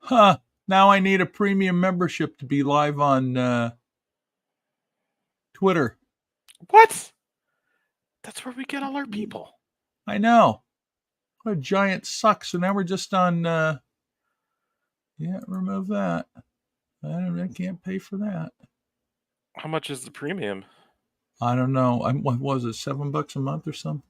Huh. Now I need a premium membership to be live on Twitter. What? That's where we get all our people. I know. What a giant suck. So now we're just on. Remove that. I can't pay for that. How much is the premium? I don't know. What was it? $7 a month or something?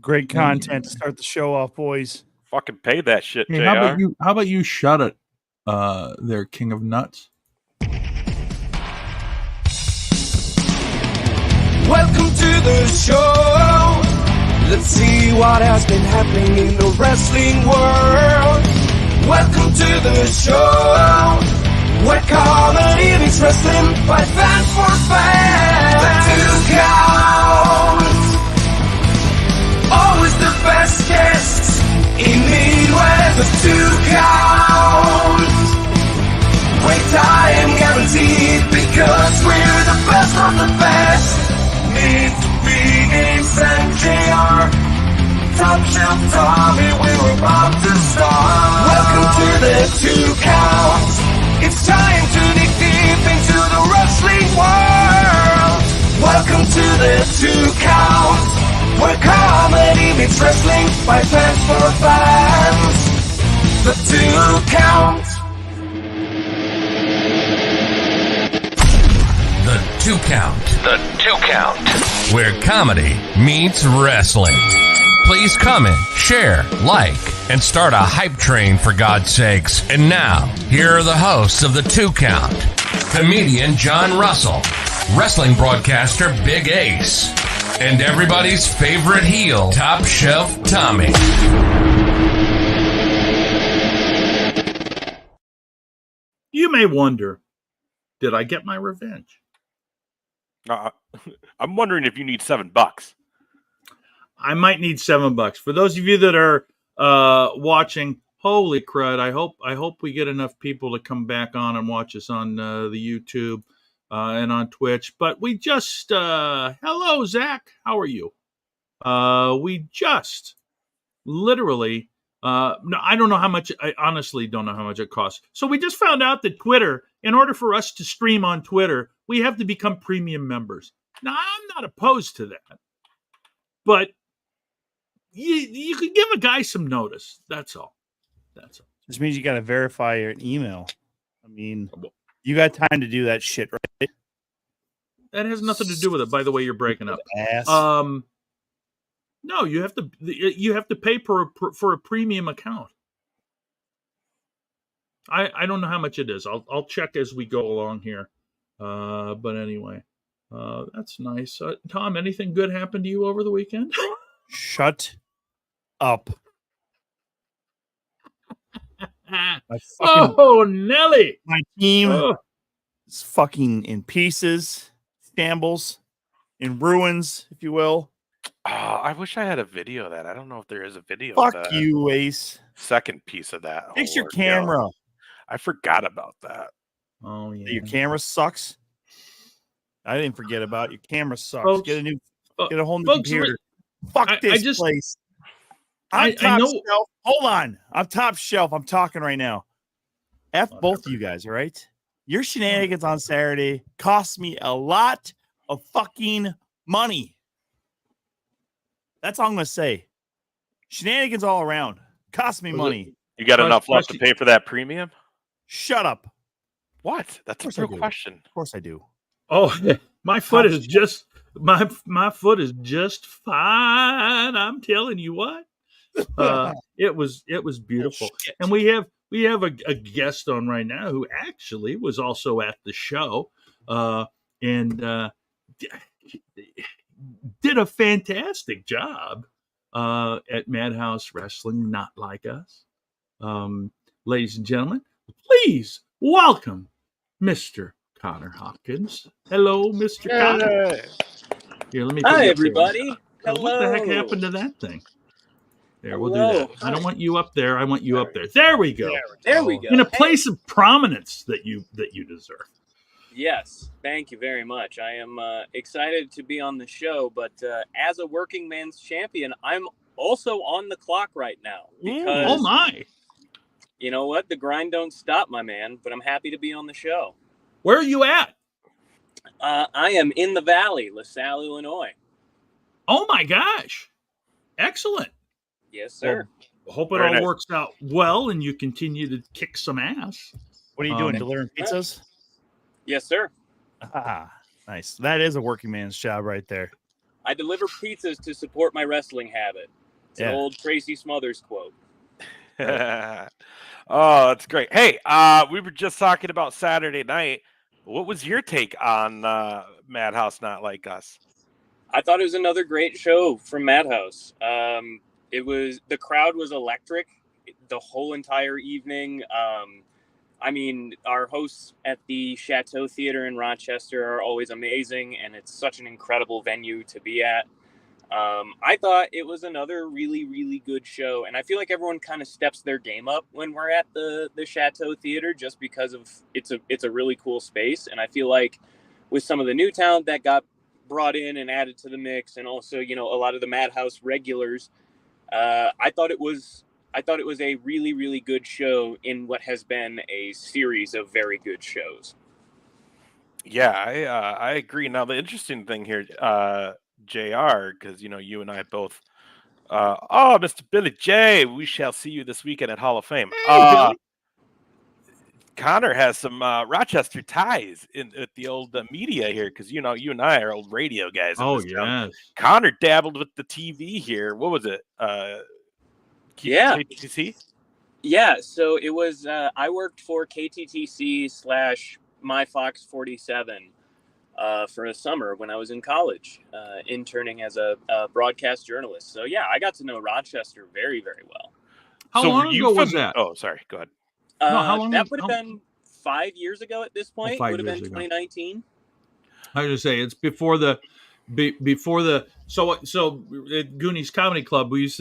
Great content to start the show off, boys. Fucking pay that shit, Hey, JR. How about you shut it, there, King of Nuts? Welcome to the show. Let's see what has been happening in the wrestling world. Welcome to the show, where comedy meets wrestling by fan for fan. The two counts, always the best guests in Midwest. The two counts, great time guaranteed because we're the best of the best. Meet Phoenix and JR, Top Shelf Tommy, we're about to start. Welcome to the two counts. It's time to dig deep into the wrestling world. Welcome to the two counts, where comedy meets wrestling by fans for fans. The two counts. The Two Count. The Two Count. Where comedy meets wrestling. Please comment, share, like, and start a hype train for God's sakes. And now, here are the hosts of The Two Count. Comedian John Russell, wrestling broadcaster Big Ace, and everybody's favorite heel, Top Shelf Tommy. You may wonder, did I get my revenge? I'm wondering if you need $7. I might need $7. For those of you that are watching, holy crud! I hope we get enough people to come back on and watch us on the YouTube and on Twitch. But we just hello, Zach. How are you? We just literally no, I don't know how much. I honestly don't know how much it costs. So we just found out that Twitter, in order for us to stream on Twitter, we have to become premium members. Now, I'm not opposed to that, but you could give a guy some notice. That's all. That's all. This means you got to verify your email. I mean, you got time to do that shit, right? That has nothing to do with it. By the way, you're breaking up. Ass. No, you have to pay for a premium account. I don't know how much it is. I'll check as we go along here. But anyway, that's nice. Tom, anything good happened to you over the weekend? Shut up. Nelly! My team is fucking in pieces, shambles, in ruins, if you will. I wish I had a video of that. I don't know if there is a video Fuck of that. you, Ace. Second piece of that. Fix your camera. I forgot about that. Oh, yeah. Your camera sucks. I didn't forget about it. Your camera sucks. Folks, get a whole new computer. Fuck this place. I'm top shelf. Hold on. I'm top shelf. I'm talking right now. F both of you guys, all right? Your shenanigans on Saturday cost me a lot of fucking money. That's all I'm going to say. Shenanigans all around. Cost me money. You got enough left to pay for that premium? Shut up. What? That's a real question. Of course I do. Oh, my foot is just my foot is just fine. I'm telling you what. It was beautiful. Oh, and we have a guest on right now who actually was also at the show and did a fantastic job at Madhouse Wrestling Not Like Us. Ladies and gentlemen, please welcome Mr. Connor Hopkins. Hello, Mr. Connor. Here, let me. Hi, everybody. Hello. What the heck happened to that thing? There, we'll do that. I don't want you up there. I want you up there. There we go. There we go. In a place of prominence that you deserve. Yes, thank you very much. I am excited to be on the show, but as a working man's champion, I'm also on the clock right now. Because oh my! You know what? The grind don't stop, my man, but I'm happy to be on the show. Where are you at? I am in the Valley, LaSalle, Illinois. Oh, my gosh. Excellent. Yes, sir. Well, hope it Very all nice. works out well and you continue to kick some ass. What are you doing? Delivering pizzas? Yes, sir. Ah, nice. That is a working man's job right there. I deliver pizzas to support my wrestling habit. It's an old Tracy Smothers quote. Oh, that's great. Hey, we were just talking about Saturday night. What was your take on Madhouse Not Like Us? I thought it was another great show from Madhouse. The crowd was electric the whole entire evening. I mean, our hosts at the Chateau Theater in Rochester are always amazing, and it's such an incredible venue to be at. I thought it was another really, really good show, and I feel like everyone kind of steps their game up when we're at the Chateau Theater, just because of it's a really cool space, and I feel like with some of the new talent that got brought in and added to the mix, and also a lot of the Madhouse regulars, I thought it was a really, really good show in what has been a series of very good shows. Yeah, I agree. Now the interesting thing here, JR, because you and I both. Mr. Billy J, we shall see you this weekend at Hall of Fame. Hey, Connor has some Rochester ties at the old media here, because you and I are old radio guys. Oh, yes. Connor dabbled with the TV here. What was it? KTTC? Yeah, so it was, I worked for KTTC / My Fox 47 for a summer when I was in college, interning as a broadcast journalist. So yeah, I got to know Rochester very, very well. How long ago was that? Oh, sorry. Go ahead. How long? That would have been 5 years ago at this point. 5 Would have been years ago. 2019. I was going to say, it's before the so at Goonies Comedy Club we used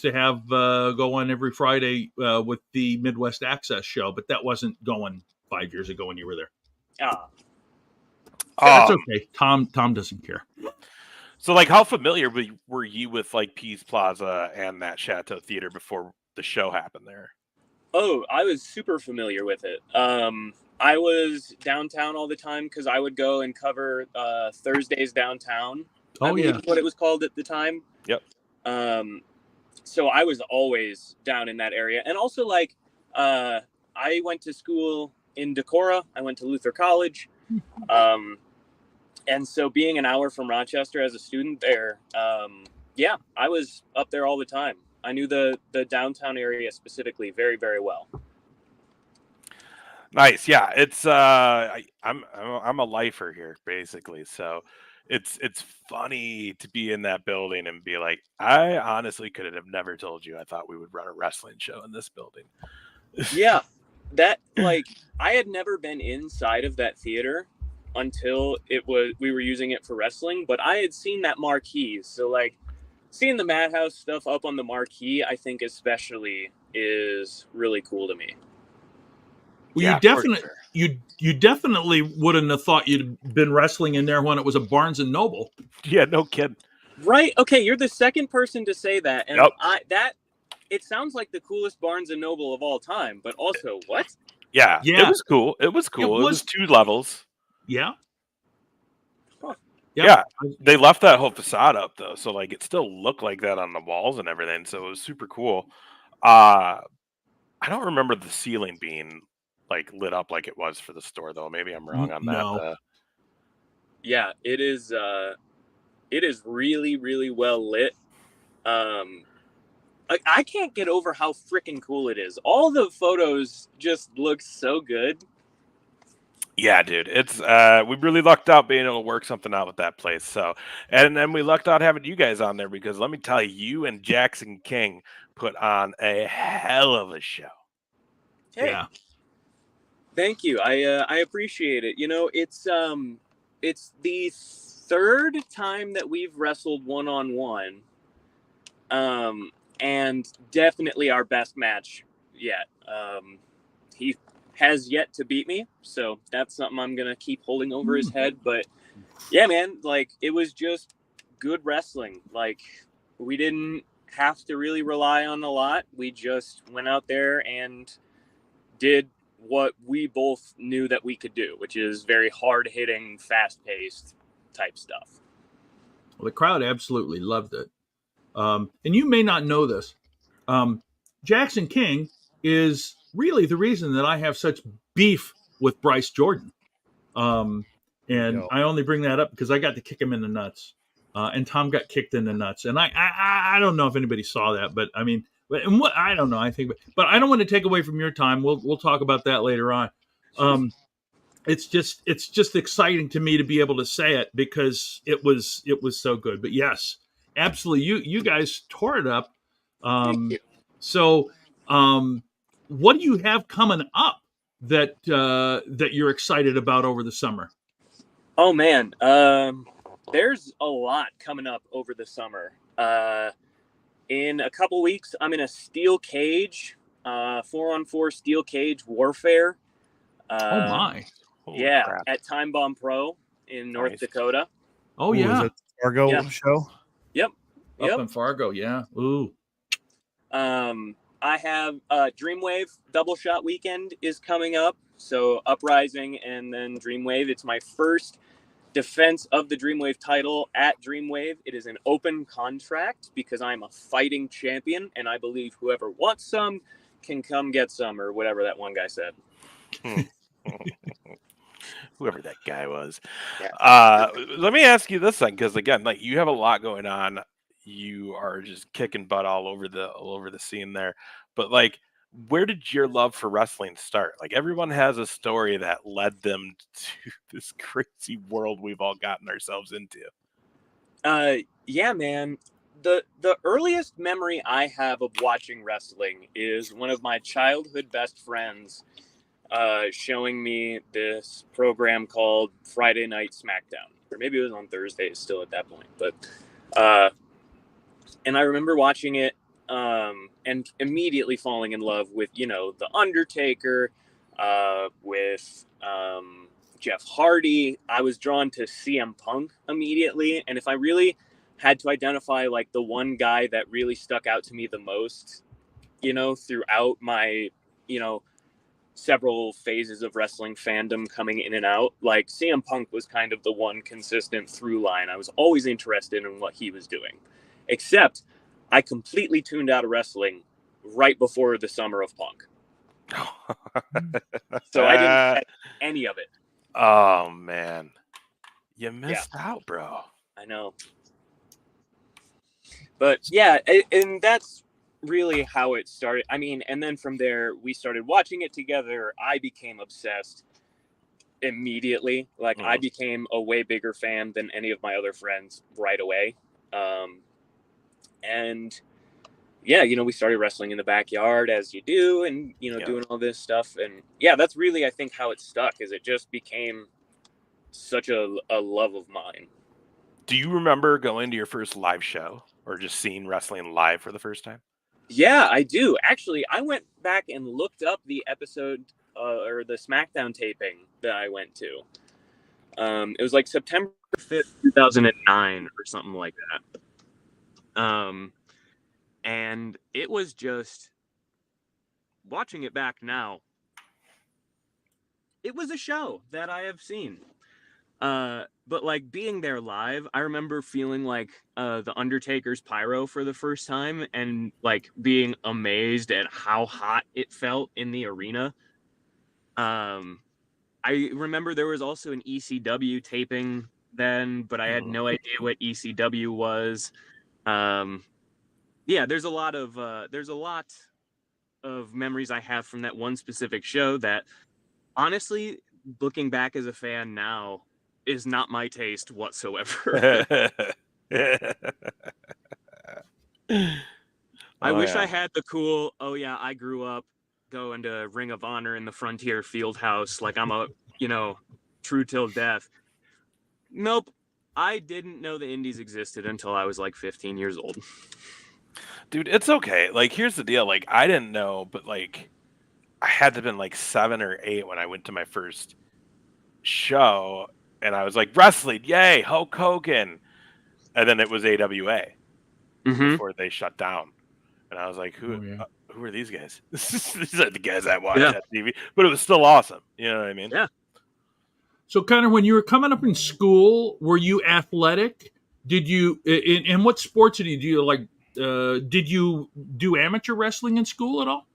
to have go on every Friday with the Midwest Access show, but that wasn't going 5 years ago when you were there. That's okay. Tom doesn't care. So like, how familiar were you with like Pease Plaza and that Chateau Theater before the show happened there? Oh, I was super familiar with it. I was downtown all the time because I would go and cover Thursdays downtown. Oh, yeah. What it was called at the time. Yep. So I was always down in that area. And also, like, I went to school in Decorah. I went to Luther College. And so being an hour from Rochester as a student there, yeah, I was up there all the time. I knew the downtown area specifically very, very well. Nice. Yeah, it's I'm a lifer here basically. So it's funny to be in that building and be like, I honestly could have never told you I thought we would run a wrestling show in this building. Yeah. That, like, I had never been inside of that theater until we were using it for wrestling, but I had seen that marquee. So like, seeing the Madhouse stuff up on the marquee, I think especially is really cool to me. Well, yeah, you definitely wouldn't have thought you'd been wrestling in there when it was a Barnes and Noble. Yeah, no kidding. Right. Okay, you're the second person to say that, and yep. It sounds like the coolest Barnes and Noble of all time, but also what? Yeah. It was cool. It was 2 levels. Yeah. Huh. Yeah. They left that whole facade up though, so like it still looked like that on the walls and everything. So it was super cool. I don't remember the ceiling being like lit up like it was for the store though. Maybe I'm wrong on that. No. Yeah, it is really, really well lit. I can't get over how freaking cool it is. All the photos just look so good. Yeah, dude, it's we really lucked out being able to work something out with that place. So, and then we lucked out having you guys on there, because let me tell you, you and Jackson King put on a hell of a show. Hey, yeah. Thank you. I appreciate it. You know, it's the third time that we've wrestled one-on-one, and definitely our best match yet. He has yet to beat me, so that's something I'm gonna keep holding over his head. But yeah, man, like, it was just good wrestling. Like, we didn't have to really rely on a lot. We just went out there and did what we both knew that we could do, which is very hard-hitting, fast-paced type stuff. Well, the crowd absolutely loved it. And you may not know this. Jackson King is really the reason that I have such beef with Bryce Jordan. And I only bring that up because I got to kick him in the nuts. And Tom got kicked in the nuts. And I don't know if anybody saw that, but I mean, I don't know. I think, but I don't want to take away from your time. We'll talk about that later on. It's just exciting to me to be able to say it because it was so good. But yes, absolutely, you guys tore it up. Thank you. So, what do you have coming up that you're excited about over the summer? Oh man, there's a lot coming up over the summer. In a couple weeks, I'm in a steel cage, 4-on-4 steel cage warfare. Oh my! Holy Yeah, crap. at Time Bomb Pro in North Dakota. Oh Is yeah, it Fargo show? Yep. Up in Fargo. Yeah. Ooh. I have Dreamwave Double Shot Weekend is coming up. So Uprising and then Dreamwave. It's my first defense of the Dreamwave title at Dreamwave. It is an open contract because I'm a fighting champion, and I believe whoever wants some can come get some, or whatever that one guy said. Whoever that guy was. Yeah. Let me ask you this thing, because again, like, you have a lot going on. You are just kicking butt all over the scene there. But like, where did your love for wrestling start? Like, everyone has a story that led them to this crazy world we've all gotten ourselves into. Yeah, man. The earliest memory I have of watching wrestling is one of my childhood best friends showing me this program called Friday Night SmackDown, or maybe it was on Thursdays still at that point. But and I remember watching it and immediately falling in love with, The Undertaker, with Jeff Hardy. I was drawn to CM Punk immediately. And if I really had to identify like the one guy that really stuck out to me the most, throughout my, several phases of wrestling fandom coming in and out, like CM Punk was kind of the one consistent through line. I was always interested in what he was doing, except I completely tuned out of wrestling right before the summer of Punk. So I didn't get any of it. Oh man, you missed out, bro. I know. But yeah, and that's really how it started. I mean, and then from there we started watching it together. I became obsessed immediately. Like, I became a way bigger fan than any of my other friends right away. And yeah, we started wrestling in the backyard as you do, and doing all this stuff. And yeah, that's really, I think, how it stuck, is it just became such a love of mine. Do you remember going to your first live show, or just seeing wrestling live for the first time? Yeah, I do. Actually, I went back and looked up the episode or the SmackDown taping that I went to. It was like September 5th, 2009 or something like that. And it was just, watching it back now, it was a show that I have seen. But like, being there live, I remember feeling like the Undertaker's pyro for the first time, and like being amazed at how hot it felt in the arena. I remember there was also an ECW taping then, but I had no idea what ECW was. Yeah, there's a lot of memories I have from that one specific show that, honestly, looking back as a fan now, is not my taste whatsoever. I wish I had the cool, I grew up going to Ring of Honor in the Frontier Fieldhouse, like I'm a, true till death. Nope. I didn't know the indies existed until I was like 15 years old. Dude, it's okay. Like, here's the deal. Like, I didn't know, but like, I had to have been like 7 or 8 when I went to my first show, and I was like, wrestling, yay, Hulk Hogan. And then it was AWA before they shut down. And I was like, who who are these guys? These are the guys I watch on TV. But it was still awesome. You know what I mean? Yeah. So, Connor, when you were coming up in school, were you athletic? Did you in what sports did you do? Like, did you do amateur wrestling in school at all?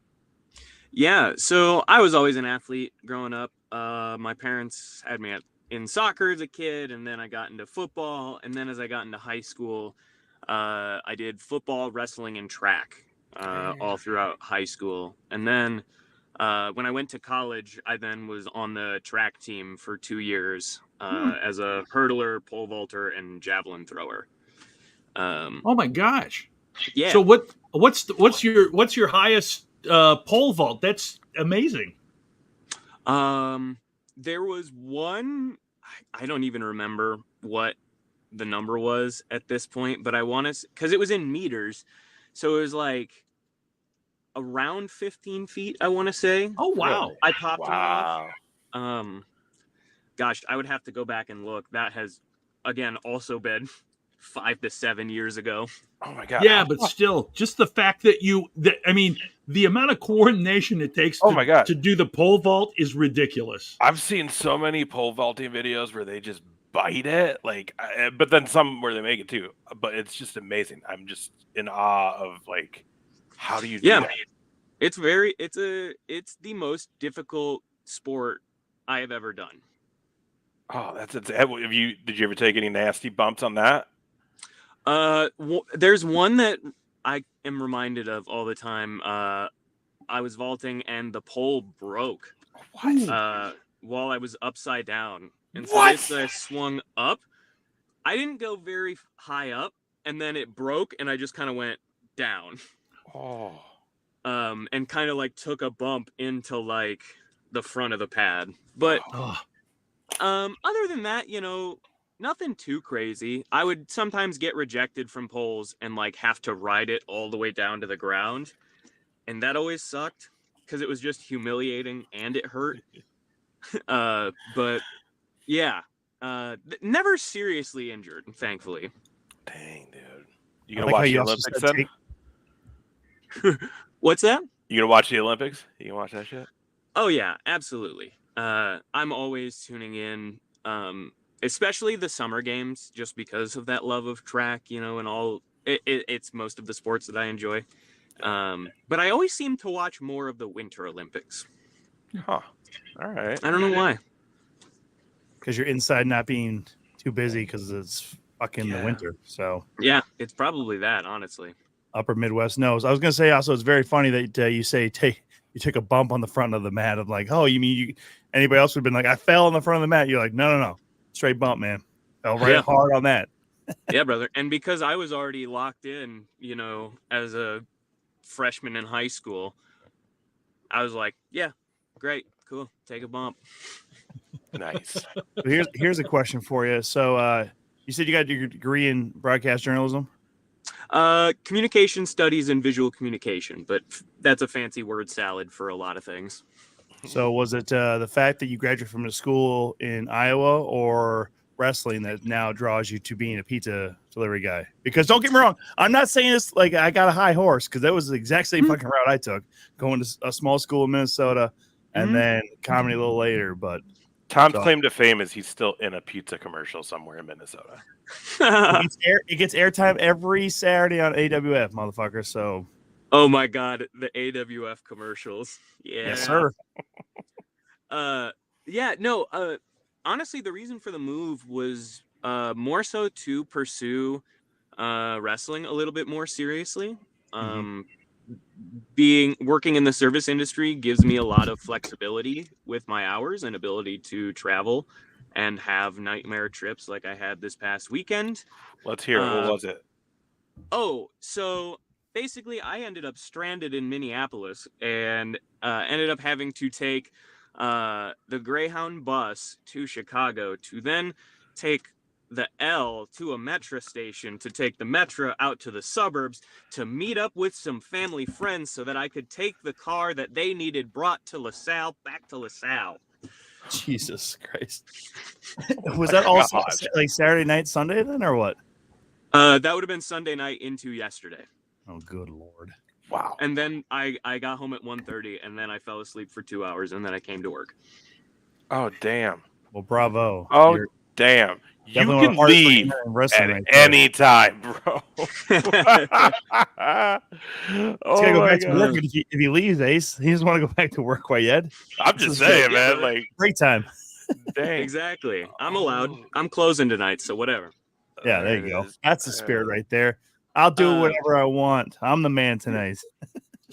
Yeah, so I was always an athlete growing up. My parents had me in soccer as a kid, and then I got into football. And then as I got into high school, I did football, wrestling, and track all throughout high school. And then when I went to college, I then was on the track team for 2 years as a hurdler, pole vaulter, and javelin thrower. Oh my gosh! Yeah. So what's your highest pole vault? That's amazing. There was one, I don't even remember what the number was at this point, but I want to, because it was in meters, so it was like around 15 feet, I want to say. Oh wow! I popped one off. Gosh, I would have to go back and look. That has, again, also been 5 to 7 years ago. Oh my god! Yeah, but still, just the fact that the amount of coordination it takes to do the pole vault is ridiculous. I've seen so many pole vaulting videos where they just bite it, like, but then some where they make it too. But it's just amazing. I'm just in awe of, like, how do you do that? It's the most difficult sport I have ever done. Oh, that's it. Did you ever take any nasty bumps on that? There's one that I am reminded of all the time. I was vaulting and the pole broke. What? While I was upside down. And so I swung up. I didn't go very high up, and then it broke, and I just kind of went down. Oh. And kind of like took a bump into like the front of the pad. But other than that, nothing too crazy. I would sometimes get rejected from poles and like have to ride it all the way down to the ground. And that always sucked because it was just humiliating and it hurt. But yeah, never seriously injured, thankfully. Dang, dude. You gonna watch the Olympics then? What's that? You gonna watch the Olympics? You gonna watch that shit? Oh yeah, absolutely. I'm always tuning in, especially the summer games, just because of that love of track, and all. It's most of the sports that I enjoy. But I always seem to watch more of the Winter Olympics. Huh. All right. I don't know why. Because you're inside not being too busy because it's fucking the winter. So yeah, it's probably that, honestly. Upper Midwest knows. I was gonna say also it's very funny that you say you took a bump on the front of the mat. I'm like, oh, you mean you? Anybody else would have been like, I fell on the front of the mat. You're like, no, straight bump, man. Fell right hard on that. Yeah, brother. And because I was already locked in, as a freshman in high school, I was like, yeah, great, cool, take a bump. Nice. Here's a question for you. So you said you got your degree in broadcast journalism? Communication studies and visual communication, but that's a fancy word salad for a lot of things. So was it the fact that you graduated from a school in Iowa or wrestling that now draws you to being a pizza delivery guy? Because don't get me wrong, I'm not saying this like I got a high horse, because that was the exact same fucking route I took, going to a small school in Minnesota and then comedy a little later. But Tom's claim to fame is he's still in a pizza commercial somewhere in Minnesota. It gets airtime every Saturday on AWF, motherfucker. So, oh my god, the AWF commercials. Yeah. Yes, sir. Yeah, no. Honestly, the reason for the move was more so to pursue wrestling a little bit more seriously. Working in the service industry gives me a lot of flexibility with my hours and ability to travel and have nightmare trips like I had this past weekend. Let's hear it. What was it? Oh, so basically I ended up stranded in Minneapolis and ended up having to take the Greyhound bus to Chicago to then take the L to a metro station to take the metro out to the suburbs to meet up with some family friends so that I could take the car that they needed brought to LaSalle back to LaSalle. Jesus Christ. Was that also like Saturday night, Sunday then, or what? That would have been Sunday night into yesterday. Oh, good Lord. Wow. And then I got home at 1:30, and then I fell asleep for 2 hours, and then I came to work. Oh, damn. Well, bravo. Oh, You're damn. You definitely can one of the hardest leave working men in wrestling at right there. any time, bro. He's gotta go back to work if he leaves, Ace. He doesn't want to go back to work quite yet. I'm just saying, man. brother. Like, Break time. dang. Exactly. I'm allowed. I'm closing tonight, so whatever. Yeah, there you go. That's the spirit right there. I'll do whatever I want. I'm the man tonight.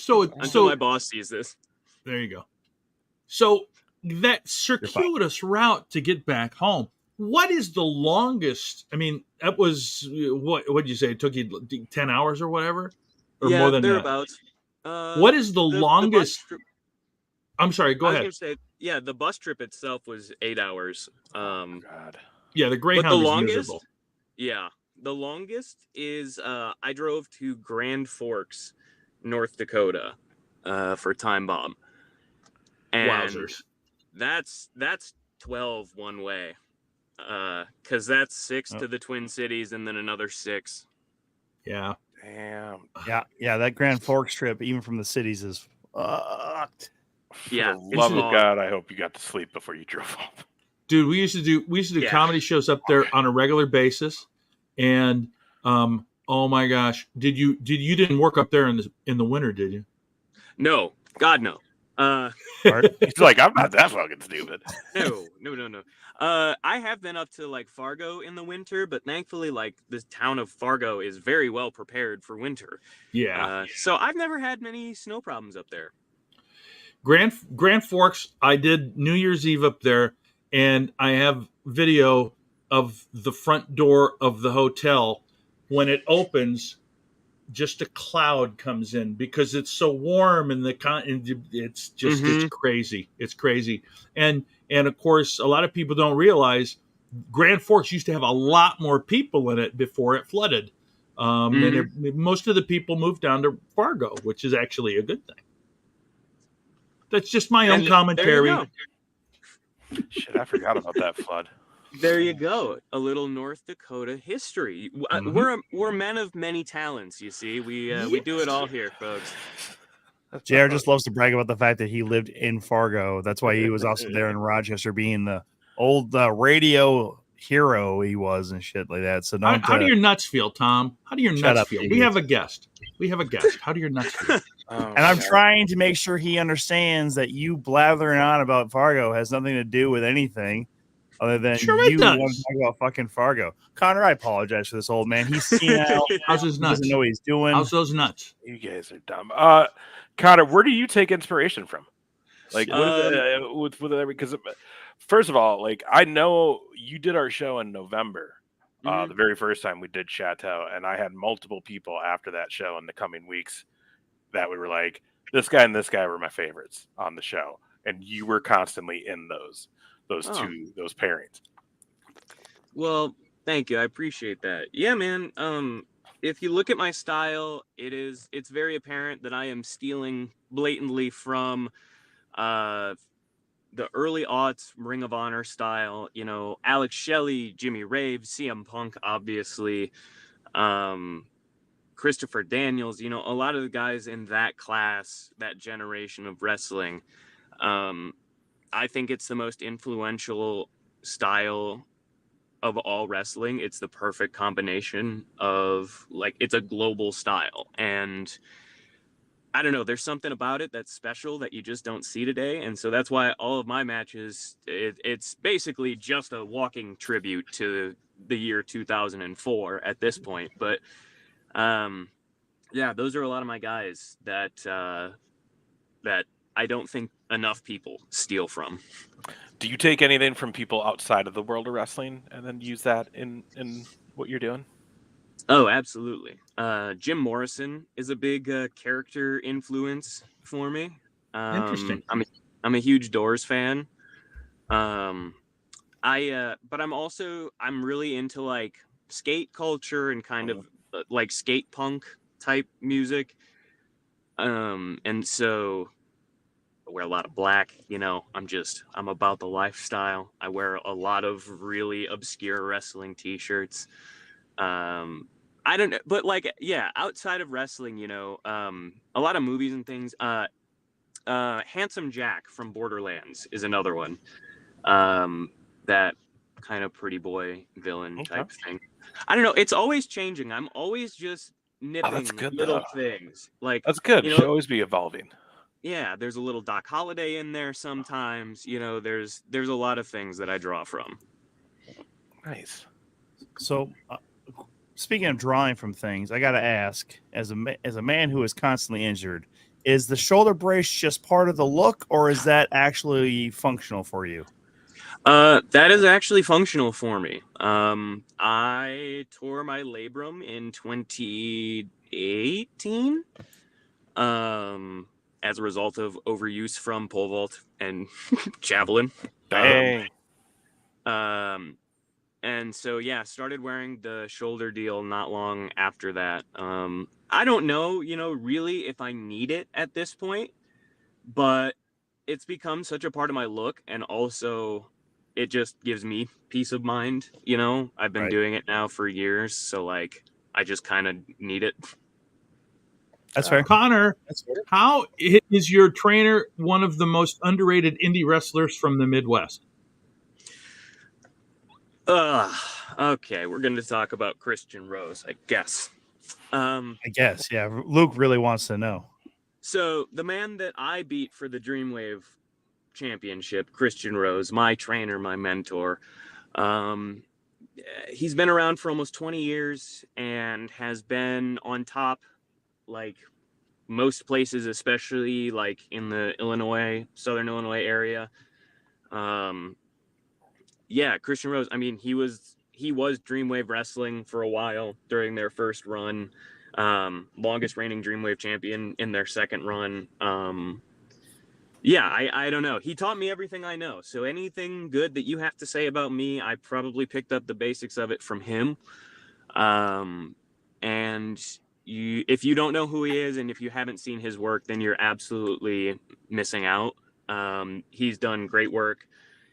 Until my boss sees this. There you go. So that circuitous route to get back home. What is the longest? I mean, that was what did you say? It took you 10 hours or whatever, or more than thereabouts. What is the longest? I'm sorry. Go ahead. I was going to say, the bus trip itself was 8 hours. God. Yeah, the Greyhound is miserable. Yeah, the longest is I drove to Grand Forks, North Dakota, for Time Bomb. And wowzers. That's 12 one way. Because that's 6 to the Twin Cities and then another 6. Yeah. Damn. Yeah. That Grand Forks trip, even from the cities, is fucked. Yeah. For the love of God, I hope you got to sleep before you drove home. Dude, we used to do comedy shows up there on a regular basis, and oh my gosh, you didn't work up there in the winter, did you? No, God no. He's like, I'm not that fucking stupid. No. I have been up to like Fargo in the winter, but thankfully, like the town of Fargo is very well prepared for winter. Yeah. So I've never had many snow problems up there. Grand Forks, I did New Year's Eve up there, and I have video of the front door of the hotel when it opens. Just a cloud comes in because it's so warm and it's just it's crazy. It's crazy. And of course, a lot of people don't realize Grand Forks used to have a lot more people in it before it flooded. And most of the people moved down to Fargo, which is actually a good thing. That's just my own commentary. Shit, I forgot about that flood. There you go. A little North Dakota history. We're men of many talents, you see. We do it all here, folks. JR just loves to brag about the fact that he lived in Fargo. That's why he was also there in Rochester, being the old radio hero he was and shit like that. So how do your nuts feel, Tom? How do your nuts feel? We have a guest. How do your nuts feel? And I'm trying to make sure he understands that you blathering on about Fargo has nothing to do with anything other than you want to talk about fucking Fargo. Connor, I apologize for this old man. He's senile. How's his nuts? He doesn't know what he's doing. How's those nuts? You guys are dumb. Connor, where do you take inspiration from? Like, because first of all, like, I know you did our show in November, the very first time we did Chateau, and I had multiple people after that show in the coming weeks that we were like, this guy and this guy were my favorites on the show, and you were constantly in those pairings. Well, thank you. I appreciate that. Yeah, man. If you look at my style, it's very apparent that I am stealing blatantly from the early aughts Ring of Honor style, Alex Shelley, Jimmy Rave, CM Punk, obviously, Christopher Daniels, a lot of the guys in that class, that generation of wrestling. I think it's the most influential style of all wrestling. It's the perfect combination of, like, it's a global style. And I don't know, there's something about it that's special that you just don't see today. And so that's why all of my matches, it's basically just a walking tribute to the year 2004 at this point. But yeah, those are a lot of my guys that I don't think enough people steal from. Do you take anything from people outside of the world of wrestling and then use that in what you're doing? Oh, absolutely. Jim Morrison is a big character influence for me. Interesting. I'm a huge Doors fan. But I'm really into like skate culture and kind of like skate punk type music. And so I wear a lot of black, I'm about the lifestyle. I wear a lot of really obscure wrestling t-shirts. I don't know, but like, yeah, outside of wrestling, a lot of movies and things. Handsome Jack from Borderlands is another one. That kind of pretty boy villain type thing. I don't know. It's always changing. I'm always just nipping little things. Like, that's good. Should always be evolving. Yeah, there's a little Doc Holliday in there sometimes. There's a lot of things that I draw from. Nice. So, speaking of drawing from things, I got to ask, as a man who is constantly injured, is the shoulder brace just part of the look, or is that actually functional for you? That is actually functional for me. I tore my labrum in 2018. As a result of overuse from pole vault and javelin. Dang. And so, yeah, started wearing the shoulder deal not long after that. I don't know, really if I need it at this point, but it's become such a part of my look. And also it just gives me peace of mind. I've been doing it now for years. So like, I just kind of need it. That's fair. Connor, how is your trainer one of the most underrated indie wrestlers from the Midwest? Okay, we're going to talk about Christian Rose, I guess. I guess, yeah. Luke really wants to know. So the man that I beat for the Dreamwave Championship, Christian Rose, my trainer, my mentor, he's been around for almost 20 years and has been on top, like most places, especially like in the Southern Illinois area. Yeah, Christian Rose. I mean, he was Dreamwave Wrestling for a while during their first run. Longest reigning Dreamwave champion in their second run. Yeah, I don't know. He taught me everything I know. So anything good that you have to say about me, I probably picked up the basics of it from him. And if you don't know who he is and if you haven't seen his work, then you're absolutely missing out. He's done great work.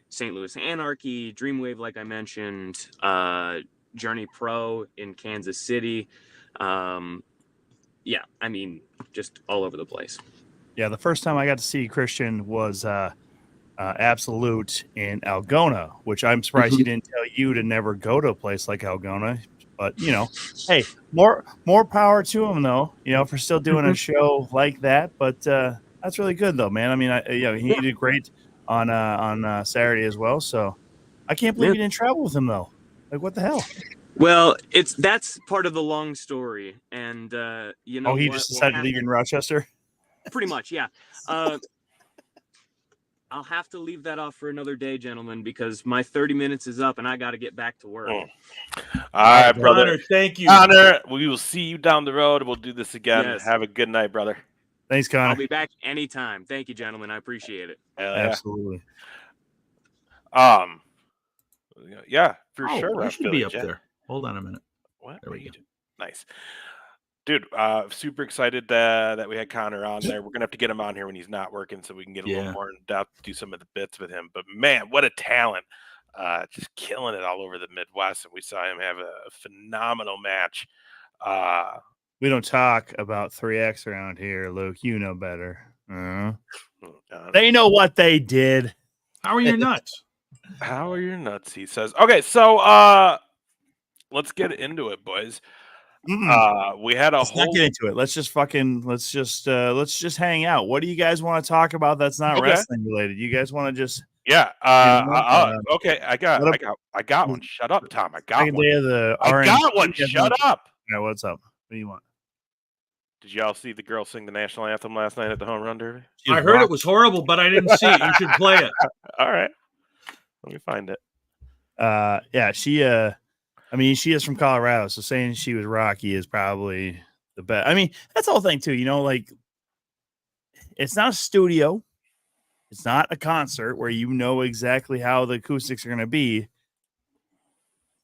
St. Louis Anarchy, Dreamwave, like I mentioned, Journey Pro in Kansas City. Yeah, I mean, just all over the place. Yeah, the first time I got to see Christian was Absolute in Algona, which I'm surprised he didn't tell you to never go to a place like Algona. But, hey, more power to him, though, for still doing a show like that. But that's really good, though, man. I mean, he did great on Saturday as well. So I can't believe you didn't travel with him, though. Like, what the hell? Well, that's part of the long story. And, he just decided to leave in Rochester? Pretty much, yeah. I'll have to leave that off for another day, gentlemen, because my 30 minutes is up and I got to get back to work. All right, brother. Connor, thank you. Connor, we will see you down the road. We'll do this again. Yes. Have a good night, brother. Thanks, Connor. I'll be back anytime. Thank you, gentlemen. I appreciate it. Absolutely. Yeah, for sure. I should be up there. Hold on a minute. What? There we go. Nice. Dude, super excited that we had Connor on there. We're going to have to get him on here when he's not working so we can get a little more in depth, do some of the bits with him. But, man, what a talent. Just killing it all over the Midwest. And we saw him have a phenomenal match. We don't talk about 3X around here, Luke. You know better. They know what they did. How are your nuts? How are your nuts, he says. Okay, so let's get into it, boys. We had let's not get into it. Let's just hang out. What do you guys want to talk about that's not wrestling related? You guys want to just okay, I got one. Shut up, Tom. I got one. Shut up. Yeah, what's up? What do you want? Did y'all see the girl sing the national anthem last night at the home run derby? I heard it was horrible, but I didn't see it. You should play it. All right. Let me find it. Yeah, she she is from Colorado, so saying she was Rocky is probably the best. I mean, that's the whole thing too, like it's not a studio, it's not a concert where you know exactly how the acoustics are gonna be.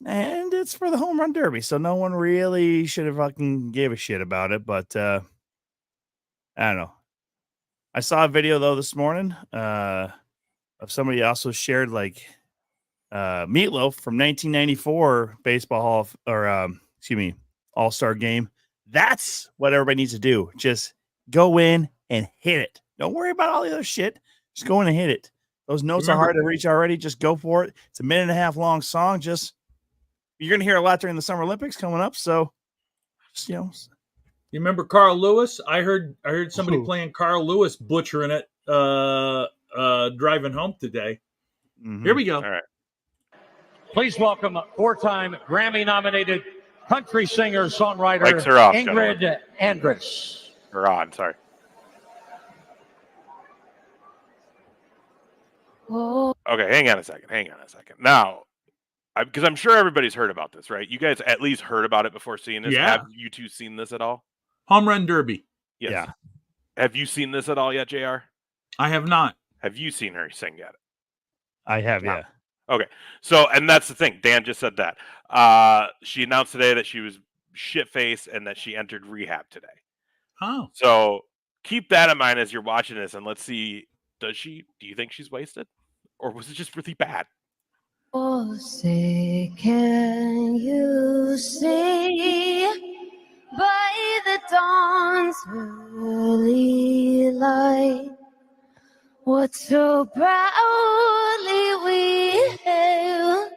And it's for the home run derby, so no one really should have fucking gave a shit about it. But I don't know. I saw a video though this morning of somebody also shared like Meatloaf from 1994 baseball hall All-Star game. That's what everybody needs to do. Just go in and hit it. Don't worry about all the other shit. Just go in and hit it. Those notes are hard to reach already. Just go for it. It's a 1.5 minute long song. Just you're gonna hear a lot during the Summer Olympics coming up. So just you remember Carl Lewis? I heard somebody playing Carl Lewis butchering it driving home today. Mm-hmm. Here we go. All right. Please welcome 4-time Grammy-nominated country singer-songwriter Ingrid Andress. Or on, sorry. Okay, hang on a second. Now, because I'm sure everybody's heard about this, right? You guys at least heard about it before seeing this. Yeah. Have you two seen this at all? Home Run Derby. Yes. Yeah. Have you seen this at all yet, JR? I have not. Have you seen her sing yet? I have, yeah. Okay. So, and that's the thing. Dan just said that. She announced today that she was shit-faced and that she entered rehab today. Oh. So keep that in mind as you're watching this, and let's see, do you think she's wasted? Or was it just really bad? Oh, say, can you see by the dawn's early light what so proudly we hailed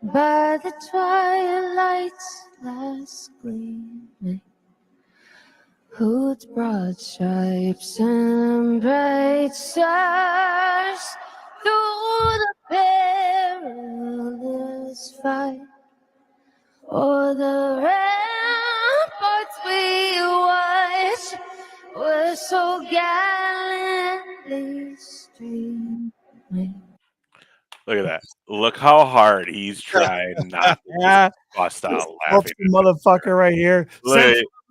by the twilight's last gleaming, whose broad stripes and bright stars through the perilous fight, o'er the ramparts we watched were so gallantly streaming. Look at that. Look how hard he's trying not to bust out laughing. Motherfucker right here.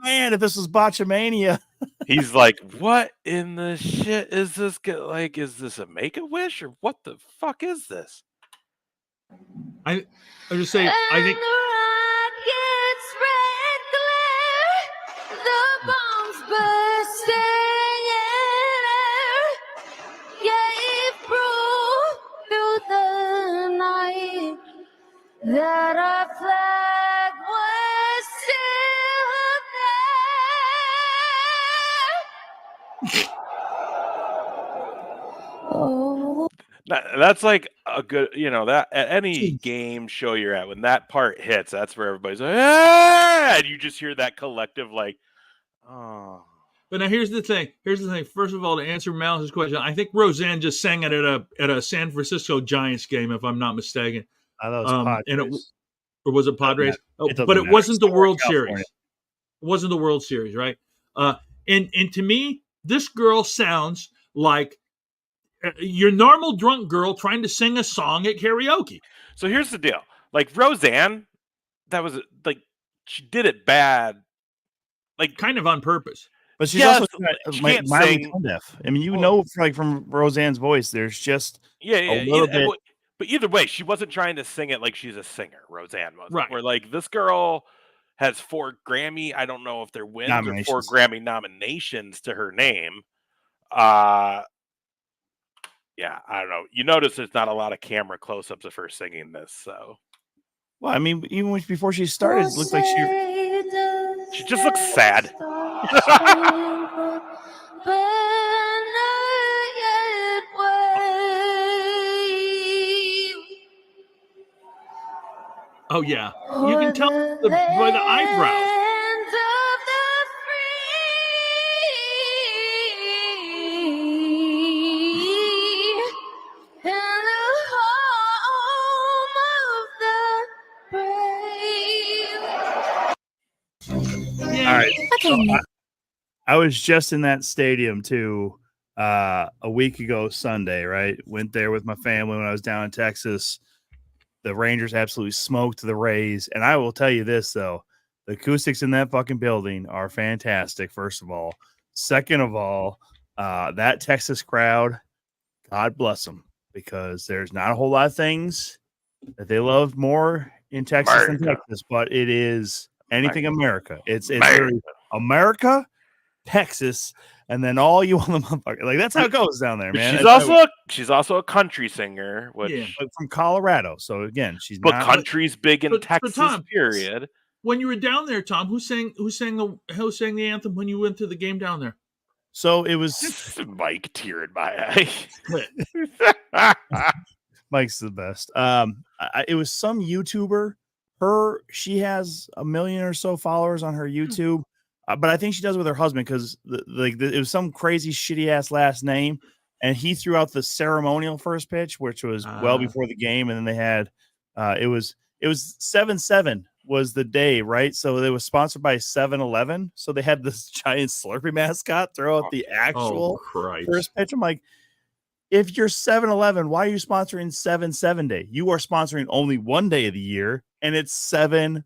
Man, if this was Botchamania. He's like, what in the shit is this? Like, is this a Make-A-Wish or what the fuck is this? I just say, I think. The bombs bursting in air gave proof through the night that our flag was still there. Oh. That's like a good, that at any game show you're at, when that part hits, that's where everybody's like, ah! And you just hear that collective, like, oh. But now here's the thing. First of all, to answer Malice's question, I think Roseanne just sang it at a San Francisco Giants game, if I'm not mistaken. That was Padres. Or was it Padres? But it wasn't the World Series. It wasn't the World Series, right? And to me, this girl sounds like your normal drunk girl trying to sing a song at karaoke. So here's the deal. Like Roseanne, that was like, she did it bad. Like kind of on purpose. But she's also mildly tone deaf. I mean, from Roseanne's voice, there's just a little bit. But either way, she wasn't trying to sing it like she's a singer. Roseanne was. Right. Where like this girl has 4 Grammy. I don't know if they're wins or 4 Grammy nominations to her name. Yeah, I don't know. You notice there's not a lot of camera close-ups of her singing this, so. Well, I mean, even before she started, it looked like she just looks sad. Oh yeah, you can tell by the eyebrows. All right. So I was just in that stadium too a week ago Sunday, right? Went there with my family when I was down in Texas. The Rangers absolutely smoked the Rays. And I will tell you this, though. The acoustics in that fucking building are fantastic, first of all. Second of all, that Texas crowd, God bless them, because there's not a whole lot of things that they love more in Texas than Texas, but it is anything America. It's literally America, Texas, and then all you other motherfuckers. Like that's how it goes down there, man. She's also a country singer, which from Colorado. So again, she's not country's big in Texas. Tom, period. when you were down there, Tom, who sang the anthem when you went to the game down there? So it was Mike, tear in my eye. Mike's the best. It was some YouTuber. She has 1 million or so followers on her YouTube, but I think she does with her husband because it was some crazy shitty ass last name, and he threw out the ceremonial first pitch, which was well before the game, and then they had it was 7-7 was the day, right? So it was sponsored by 7-Eleven, so they had this giant Slurpee mascot throw out the actual first pitch. I'm like, if you're 7-Eleven, why are you sponsoring 7-7 day? You are sponsoring only one day of the year, and it's 7-11.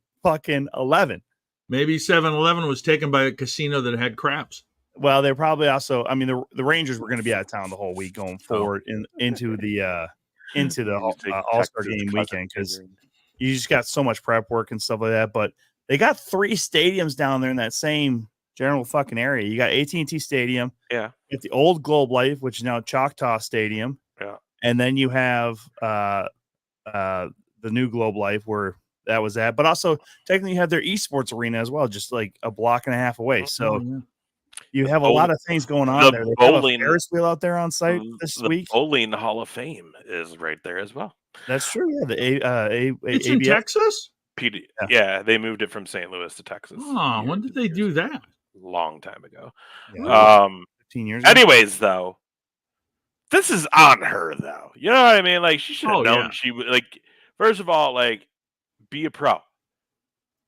Maybe 7-Eleven was taken by a casino that had craps. Well, they're probably also. I mean, the Rangers were going to be out of town the whole week going forward into the All-Star game weekend because you just got so much prep work and stuff like that. But they got 3 stadiums down there in that same general fucking area. You got AT&T Stadium. Yeah. At the old Globe Life, which is now Choctaw Stadium. Yeah. And then you have the new Globe Life where that was at. But also technically you have their esports arena as well, just like a block and a half away. So you have a lot of things going on there. They have a Ferris wheel out there on site this week. The Bowling Hall of Fame is right there as well. That's true. Yeah. It's in Texas? Yeah, they moved it from St. Louis to Texas. Oh, when did they do that? Long time ago. Yeah. 15 years ago. Anyways, though, this is on her, though. You know what I mean? Like, she should have known she would, like, first of all, like, be a pro.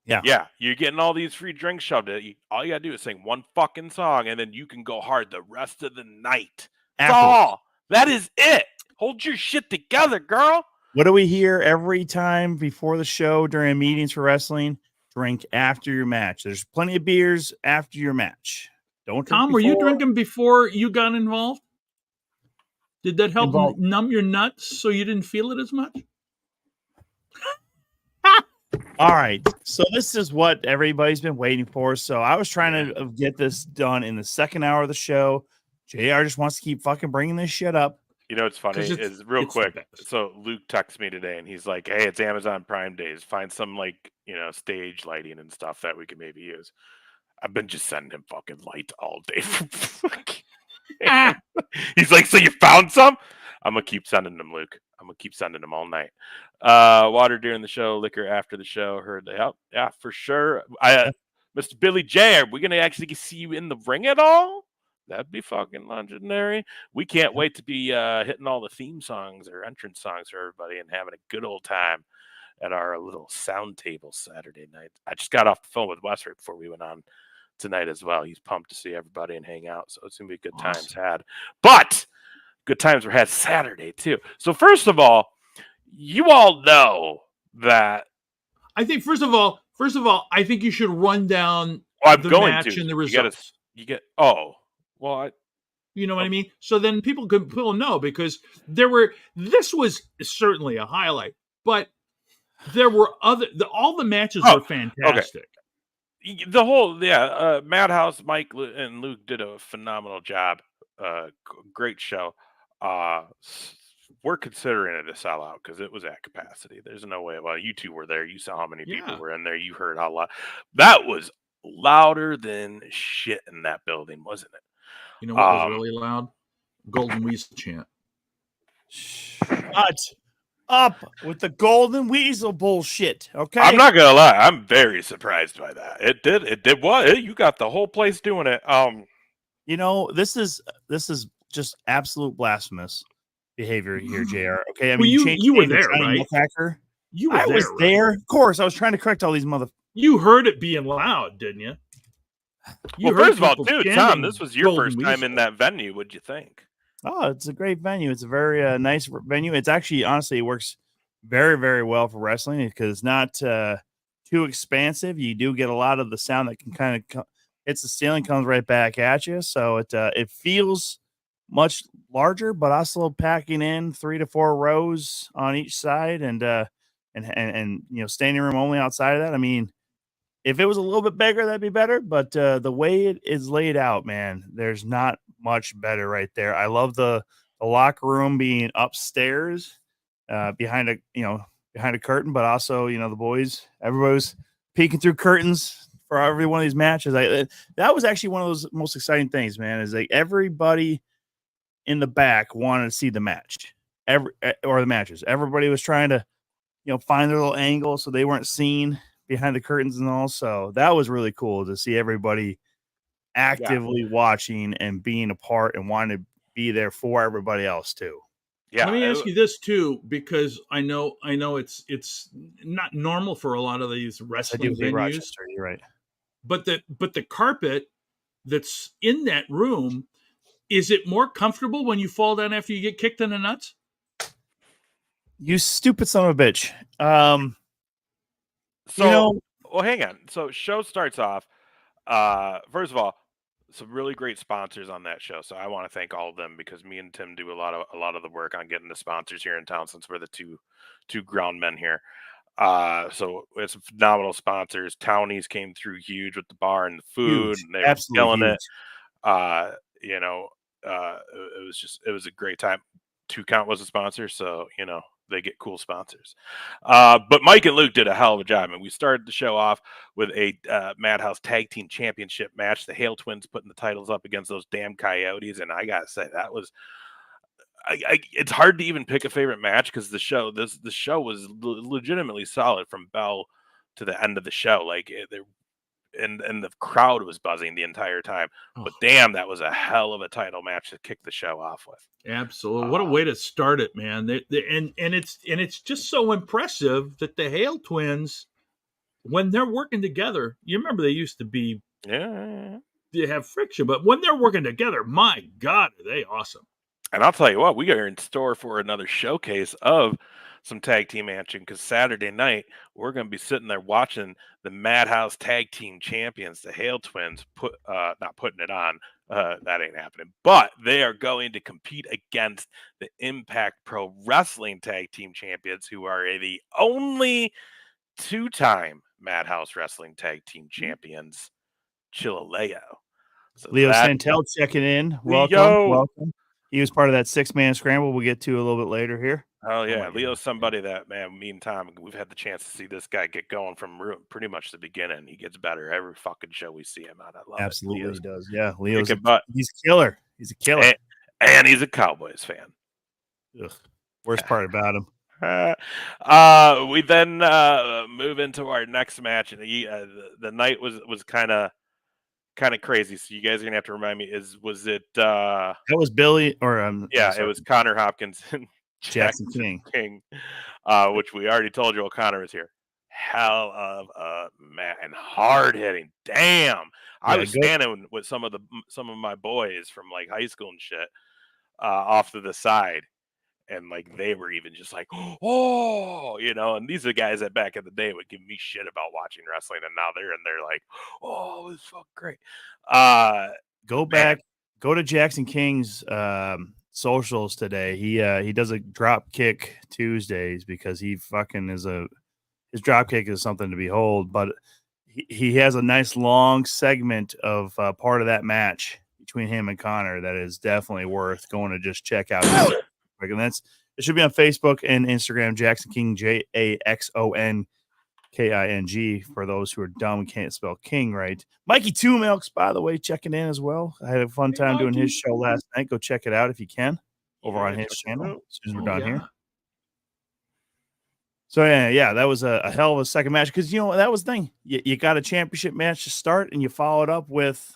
Yeah. Yeah. You're getting all these free drinks shoved at you. All you got to do is sing one fucking song, and then you can go hard the rest of the night. That's all. That is it. Hold your shit together, girl. What do we hear every time before the show during meetings for wrestling? Drink after your match. There's plenty of beers after your match. Don't drink Tom, were you drinking before you got involved? Did that help numb your nuts so you didn't feel it as much? All right. So this is what everybody's been waiting for. So I was trying to get this done in the second hour of the show. JR just wants to keep fucking bringing this shit up. You know what's funny is real quick. So Luke texted me today and he's like, "Hey, it's Amazon Prime Days. Find some stage lighting and stuff that we can maybe use." I've been just sending him fucking light all day. He's like, "So you found some?" I'm gonna keep sending them, Luke. I'm gonna keep sending them all night. Water during the show, liquor after the show. Heard that? Yeah, for sure. Mr. Billy J, are we gonna actually see you in the ring at all? That'd be fucking legendary. We can't wait to be hitting all the theme songs or entrance songs for everybody and having a good old time at our little sound table Saturday night. I just got off the phone with Wes right before we went on tonight as well. He's pumped to see everybody and hang out. So it's going to be good times had. But good times were had Saturday too. So first of all, you all know that. I think first of all, I think you should run down the match and the results. You know what I mean? So then people know because this was certainly a highlight, but there were all the matches were fantastic. Okay. The whole, Madhouse, Mike and Luke did a phenomenal job. Great show. We're considering it a sellout because it was at capacity. There's no way. Well, you two were there. You saw how many people were in there. You heard how loud. That was louder than shit in that building, wasn't it? You know what was really loud? Golden Weasel chant. Shut up with the Golden Weasel bullshit. Okay, I'm not gonna lie. I'm very surprised by that. It did what? You got the whole place doing it. This is just absolute blasphemous behavior here, JR. Okay, I mean, you were there, right? I was there. Of course, I was trying to correct all these You heard it being loud, didn't you? First of all, too, Tom, this was your first time in that venue. What'd you think? Oh, it's a great venue. It's a very nice venue. It's actually, honestly, it works very, very well for wrestling because it's not too expansive. You do get a lot of the sound that can kind of hits the ceiling, comes right back at you. So it feels much larger, but also packing in 3 to 4 rows on each side and standing room only outside of that. I mean, if it was a little bit bigger, that'd be better. But the way it is laid out, man, there's not much better right there. I love the locker room being upstairs behind a curtain, but also, the boys, everybody's peeking through curtains for every one of these matches. That was actually one of those most exciting things, man. Is like everybody in the back wanted to see the match, or the matches. Everybody was trying to, find their little angle so they weren't seen behind the curtains and all. So that was really cool to see everybody actively watching and being a part and wanting to be there for everybody else too. Yeah. Let me ask you this too, because I know it's not normal for a lot of these wrestling venues. Rochester, you're right. But the carpet that's in that room, is it more comfortable when you fall down after you get kicked in the nuts? You stupid son of a bitch. Well, hang on. So show starts off. First of all, some really great sponsors on that show. So I want to thank all of them, because me and Tim do a lot of the work on getting the sponsors here in town, since we're the two ground men here. So it's phenomenal sponsors. Townies came through huge with the bar and the food, and they were killing it. It was a great time. 2 Count was a sponsor, so they get cool sponsors. But Mike and Luke did a hell of a job, and we started the show off with a Madhouse Tag Team Championship match. The Hale Twins putting the titles up against those damn Coyotes, and I gotta say, that was it's hard to even pick a favorite match, because the show was legitimately solid from bell to the end of the show. Like and the crowd was buzzing the entire time. But damn, that was a hell of a title match to kick the show off with. Absolutely. What a way to start it, man. And it's just so impressive that the Hale Twins, when they're working together, you remember they used to be they have friction, but when they're working together, my God, are they awesome. And I'll tell you what, we are in store for another showcase of some tag team action, because Saturday night we're going to be sitting there watching the Madhouse Tag Team Champions, the Hale Twins, not putting it on. That ain't happening. But they are going to compete against the Impact Pro Wrestling Tag Team Champions, who are the only 2-time Madhouse Wrestling Tag Team Champions, Chillaleo. So Leo Santel checking in. Welcome. He was part of that 6-man scramble we'll get to a little bit later here. Oh, yeah. Leo's somebody that, man, me and Tom, we've had the chance to see this guy get going from pretty much the beginning. He gets better every fucking show we see him on. I love Absolutely, it. he does. Yeah, Leo's he's a killer. He's a killer. And he's a Cowboys fan. Ugh. Worst part about him. We then move into our next match, and the night was kind of crazy. So you guys are gonna have to remind me. Was it? That was Billy, or it was Connor Hopkins and Jackson King, which we already told you O'Connor was here. Hell of a man, and hard hitting. Damn, I was standing with some of my boys from like high school and shit off to the side, and like they were even just like, oh, and these are guys that back in the day would give me shit about watching wrestling, and now they're in there like, oh, it's fucking great. Go to Jackson King's socials today. He does a drop kick Tuesdays, because he fucking his drop kick is something to behold. But he has a nice long segment of part of that match between him and Connor that is definitely worth going to just check out. And it should be on Facebook and Instagram. Jackson King, JaxonKing, for those who are dumb and can't spell King right. Mikey Two Milks, by the way, checking in as well. I had a fun time doing his show last night. Go check it out if you can over on his channel as soon as we're done here. So yeah, that was a hell of a second match, because that was the thing. You got a championship match to start, and you followed up with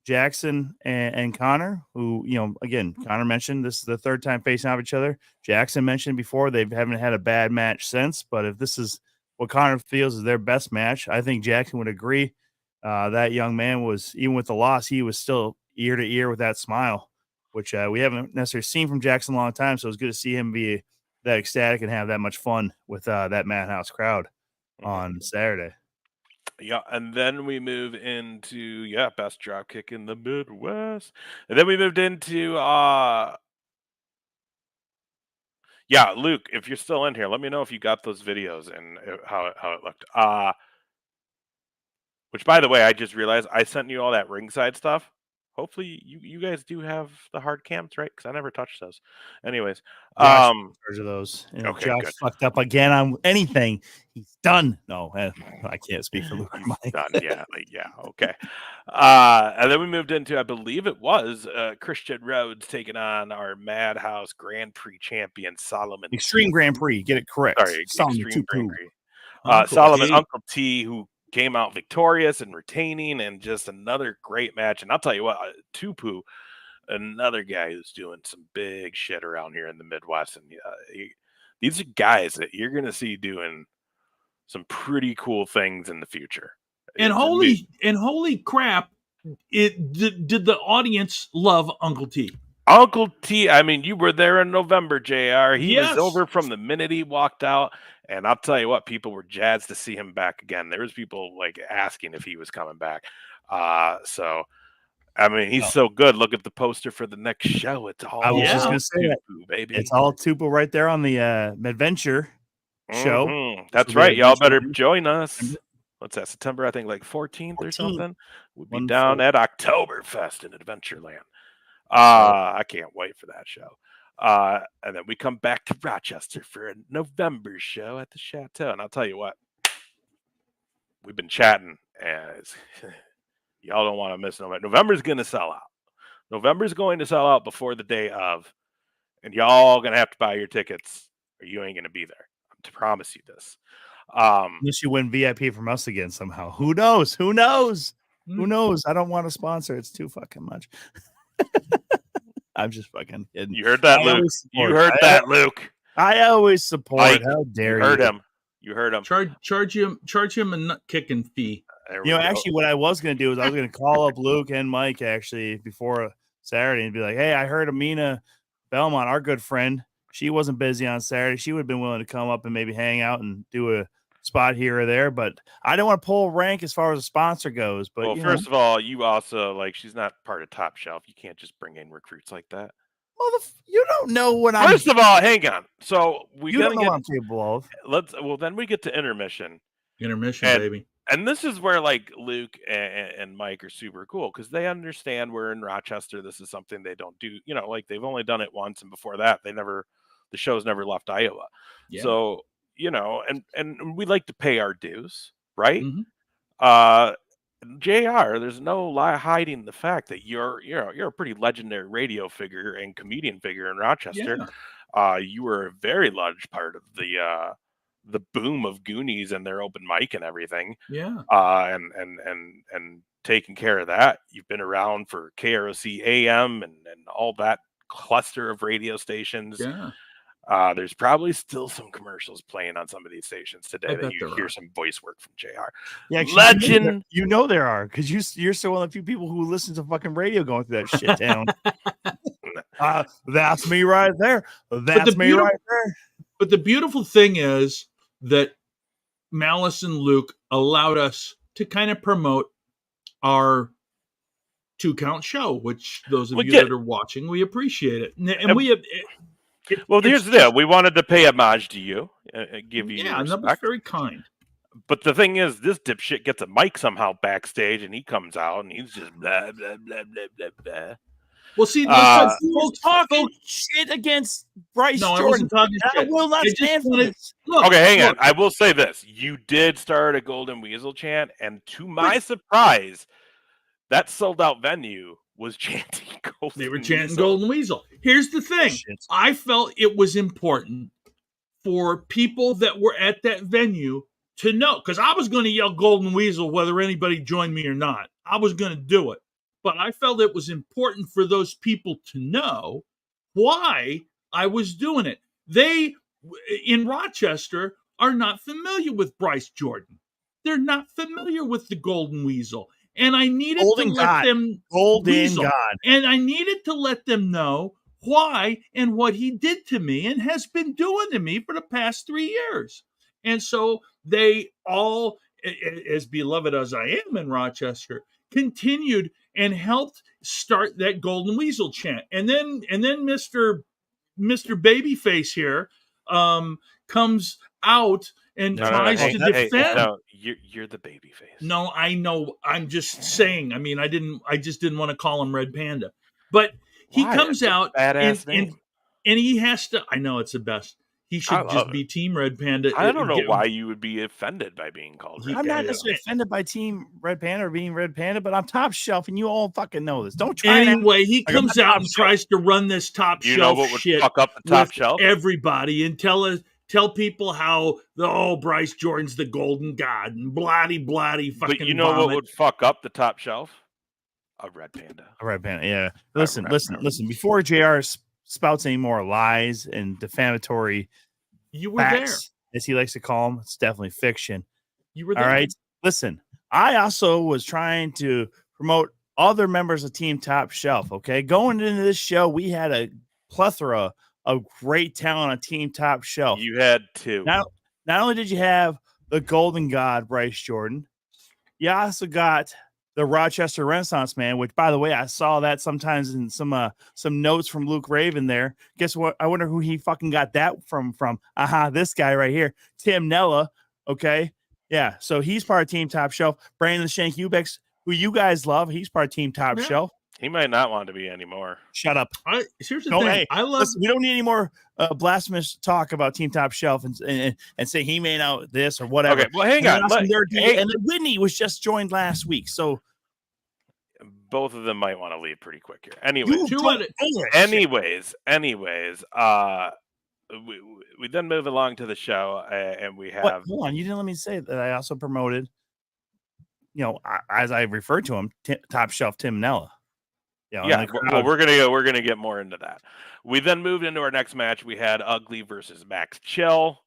Jackson and Connor, who, again, Connor mentioned this is the 3rd time facing off each other. Jackson mentioned before they haven't had a bad match since, but if this is what Connor feels is their best match, I think Jackson would agree. That young man was, even with the loss, he was still ear to ear with that smile, which we haven't necessarily seen from Jackson in a long time. So it was good to see him be that ecstatic and have that much fun with that Madhouse crowd on Saturday. Yeah, and then we move into best drop kick in the Midwest, and then we moved into Luke, if you're still in here, let me know if you got those videos and how it looked. Which, by the way, I just realized I sent you all that ringside stuff. hopefully you guys do have the hard cams, right? Because I never touched those. Anyways, Josh in charge of those. Okay, Josh good. fucked up again on anything. He's done. No, I can't speak for Luke. He's done. Yeah, okay. And then we moved into, I believe it was Christian Rhodes taking on our Madhouse Grand Prix champion Solomon Extreme Grand Prix. Get it correct. Sorry, Solomon Extreme Grand Prix. Solomon Uncle T, who came out victorious and retaining, and just another great match. And I'll tell you what, Tupu, another guy who's doing some big shit around here in the Midwest. And these are guys that you're going to see doing some pretty cool things in the future. And holy crap, did the audience love Uncle T? Uncle T, I mean, you were there in November, JR. He was over from the minute he walked out. And I'll tell you what, people were jazzed to see him back again. There was people like asking if he was coming back. So, I mean, he's so good. Look at the poster for the next show. It's all I was just gonna say Tupu, baby. It's all Tupu right there on the Adventure show. Mm-hmm. That's right. Y'all better join us. What's that? September, I think, like 14th or something. We'll be down at Oktoberfest in Adventureland. I can't wait for that show. And then we come back to Rochester for a November show at the Chateau. And I'll tell you what, we've been chatting, and y'all don't want to miss November. November's going to sell out. November's going to sell out before the day of, and y'all going to have to buy your tickets, or you ain't going to be there. To promise you this. Unless you win VIP from us again somehow. Who knows? Who knows? Who knows? I don't want to sponsor. It's too fucking much. I'm just fucking kidding. You heard that, Luke. You heard that, Luke. I always support. Mike, how dare you? Heard him. You heard him. Charge him a nut kicking fee. Actually, what I was going to do is I was going to call up Luke and Mike actually before Saturday and be like, "Hey, I heard Amina Belmont, our good friend, she wasn't busy on Saturday. She would have been willing to come up and maybe hang out and do a spot here or there, but I don't want to pull rank as far as a sponsor goes." But well, first of all, you also she's not part of Top Shelf. You can't just bring in recruits like that. You don't know what I'm. First of all, hang on. So you don't know what I'm capable of. Then we get to intermission. Baby. And this is where Luke and Mike are super cool because they understand we're in Rochester. This is something they don't do. They've only done it once, and before that, the show's never left Iowa. Yeah. So and we like to pay our dues, right? Mm-hmm. JR, there's no hiding the fact that you're a pretty legendary radio figure and comedian figure in Rochester. Yeah. You were a very large part of the boom of Goonies and their open mic and everything. Yeah. And taking care of that. You've been around for KROC AM and all that cluster of radio stations. Yeah. There's probably still some commercials playing on some of these stations today that you hear some voice work from JR. Yeah, legend. You know there are because you're still one of the few people who listen to fucking radio going through that shit town. That's me right there. That's me right there. But the beautiful thing is that Malice and Luke allowed us to kind of promote our 2-count show, which those of you that are watching, we appreciate it. And we have. Here's the deal. We wanted to pay homage to you, give you and that was very kind. But the thing is, this dipshit gets a mic somehow backstage, and he comes out, and he's just blah, blah, blah, blah, blah, blah. Well, see, folks talking shit against Bryce Jordan. I wasn't talking shit. I will not stand for this. Okay, hang on. I will say this. You did start a Golden Weasel chant, and to my surprise, that sold-out venue was chanting Golden Weasel. They were chanting Golden Weasel. Here's the thing. I felt it was important for people that were at that venue to know, because I was going to yell Golden Weasel whether anybody joined me or not. I was going to do it. But I felt it was important for those people to know why I was doing it. They, in Rochester, are not familiar with Bryce Jordan. They're not familiar with the Golden Weasel. And I needed to let them And I needed to let them know why and what he did to me and has been doing to me for the past 3 years. And so they all, as beloved as I am in Rochester, continued and helped start that Golden Weasel chant. And then Mr. Babyface here comes out and tries to defend. No, you're the baby face. No, I know. I'm just saying. I mean, I just didn't want to call him Red Panda, but he comes out and he has to. I know it's the best. He should just be Team Red Panda. I don't know why you would be offended by being called Red I'm Panda. not necessarily offended by Team Red Panda or being Red Panda, but I'm Top Shelf, and you all fucking know this. Don't try. Anyway, he comes out and tries to run this Top Shelf shit fuck up the Top Shelf? Everybody and tell people how Bryce Jordan's the golden god and bloody fucking. But you know what would fuck up the Top Shelf? A Red Panda. A Red Panda. Yeah. Listen. Before JR spouts any more lies and defamatory you were facts, there, as he likes to call them, it's definitely fiction. You were there. All right. Listen, I also was trying to promote other members of Team Top Shelf. Okay. Going into this show, we had a plethora of great talent on Team Top Shelf. You had two. Not only did you have the Golden God, Bryce Jordan, you also got the Rochester Renaissance Man, which, by the way, I saw that sometimes in some notes from Luke Raven there. Guess what? I wonder who he fucking got that from. This guy right here, Tim Nella. Okay. Yeah. So he's part of Team Top Shelf. Brandon Shank Ubex, who you guys love, he's part of Team Top Shelf. He might not want to be anymore. Shut up. Here's the thing. Hey, listen, we don't need any more blasphemous talk about Team Top Shelf and say he may know this or whatever. Okay, well, hang on. And then Whitney was just joined last week, so both of them might want to leave pretty quick here. Anyways, we then move along to the show, and we have. Hold on, you didn't let me say that I also promoted. As I referred to him, Top Shelf Tim Nella. Well, we're gonna get more into that. We then moved into our next match. We had Ugly versus Max Chill,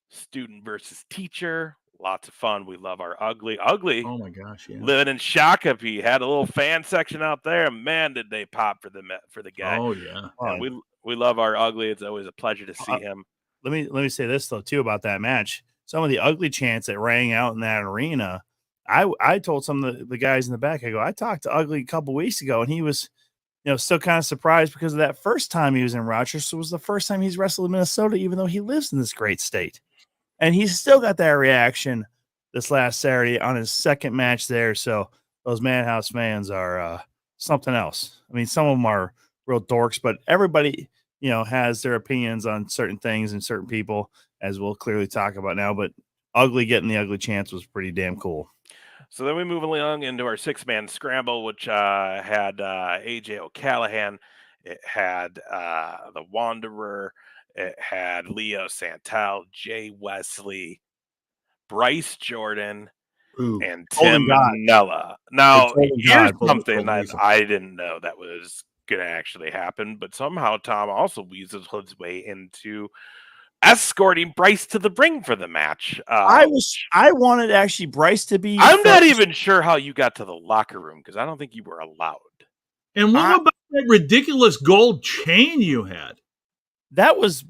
student versus teacher. Lots of fun. We love our Ugly. Oh my gosh, yeah. Living in Shakopee, had a little fan section out there. Man, did they pop for the guy. Oh yeah. And we love our Ugly. It's always a pleasure to see him. Let me say this though too about that match. Some of the Ugly chants that rang out in that arena. I told some of the guys in the back, I talked to Ugly a couple weeks ago, and he was, still kind of surprised because of that first time he was in Rochester was the first time he's wrestled in Minnesota, even though he lives in this great state. And he's still got that reaction this last Saturday on his second match there. So those Madhouse fans are something else. I mean, some of them are real dorks, but everybody, has their opinions on certain things and certain people, as we'll clearly talk about now. But Ugly getting the Ugly chance was pretty damn cool. So then we move along into our 6-man scramble, which had AJ O'Callahan. It had the Wanderer. It had Leo Santel, Jay Wesley, Bryce Jordan, and Tim Nella. Now, here's something that I didn't know that was going to actually happen, but somehow Tom also weasels his way into escorting Bryce to the ring for the match. I wanted actually Bryce to be. I'm not even sure how you got to the locker room because I don't think you were allowed. And what about that ridiculous gold chain you had? That's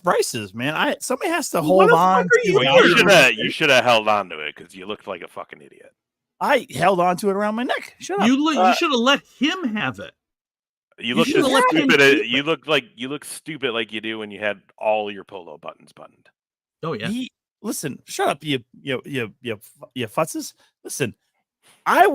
Bryce's, man. Somebody has to hold on. You should have held on to it because you looked like a fucking idiot. I held on to it around my neck. Shut up. You should have let him have it. You look stupid. You look stupid like you do when you had all your polo buttons buttoned. Oh yeah. Listen, shut up, you futzes. Listen, I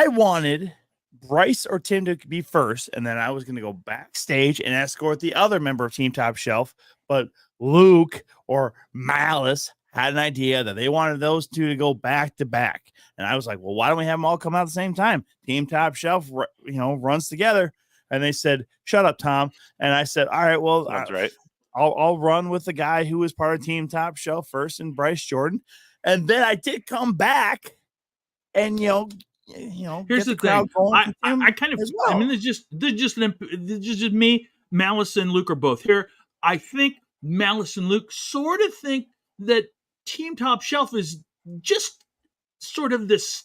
wanted Bryce or Tim to be first, and then I was going to go backstage and escort the other member of Team Top Shelf. But Luke or Malice had an idea that they wanted those two to go back to back, and I was like, well, why don't we have them all come out at the same time? Team Top Shelf, runs together. And they said, shut up, Tom. And I said, all right, well, that's right. I'll run with the guy who was part of Team Top Shelf first and Bryce Jordan. And then I did come back and, here's the thing. I kind of, well. I mean, there's just me, Malice and Luke are both here. I think Malice and Luke sort of think that Team Top Shelf is just sort of this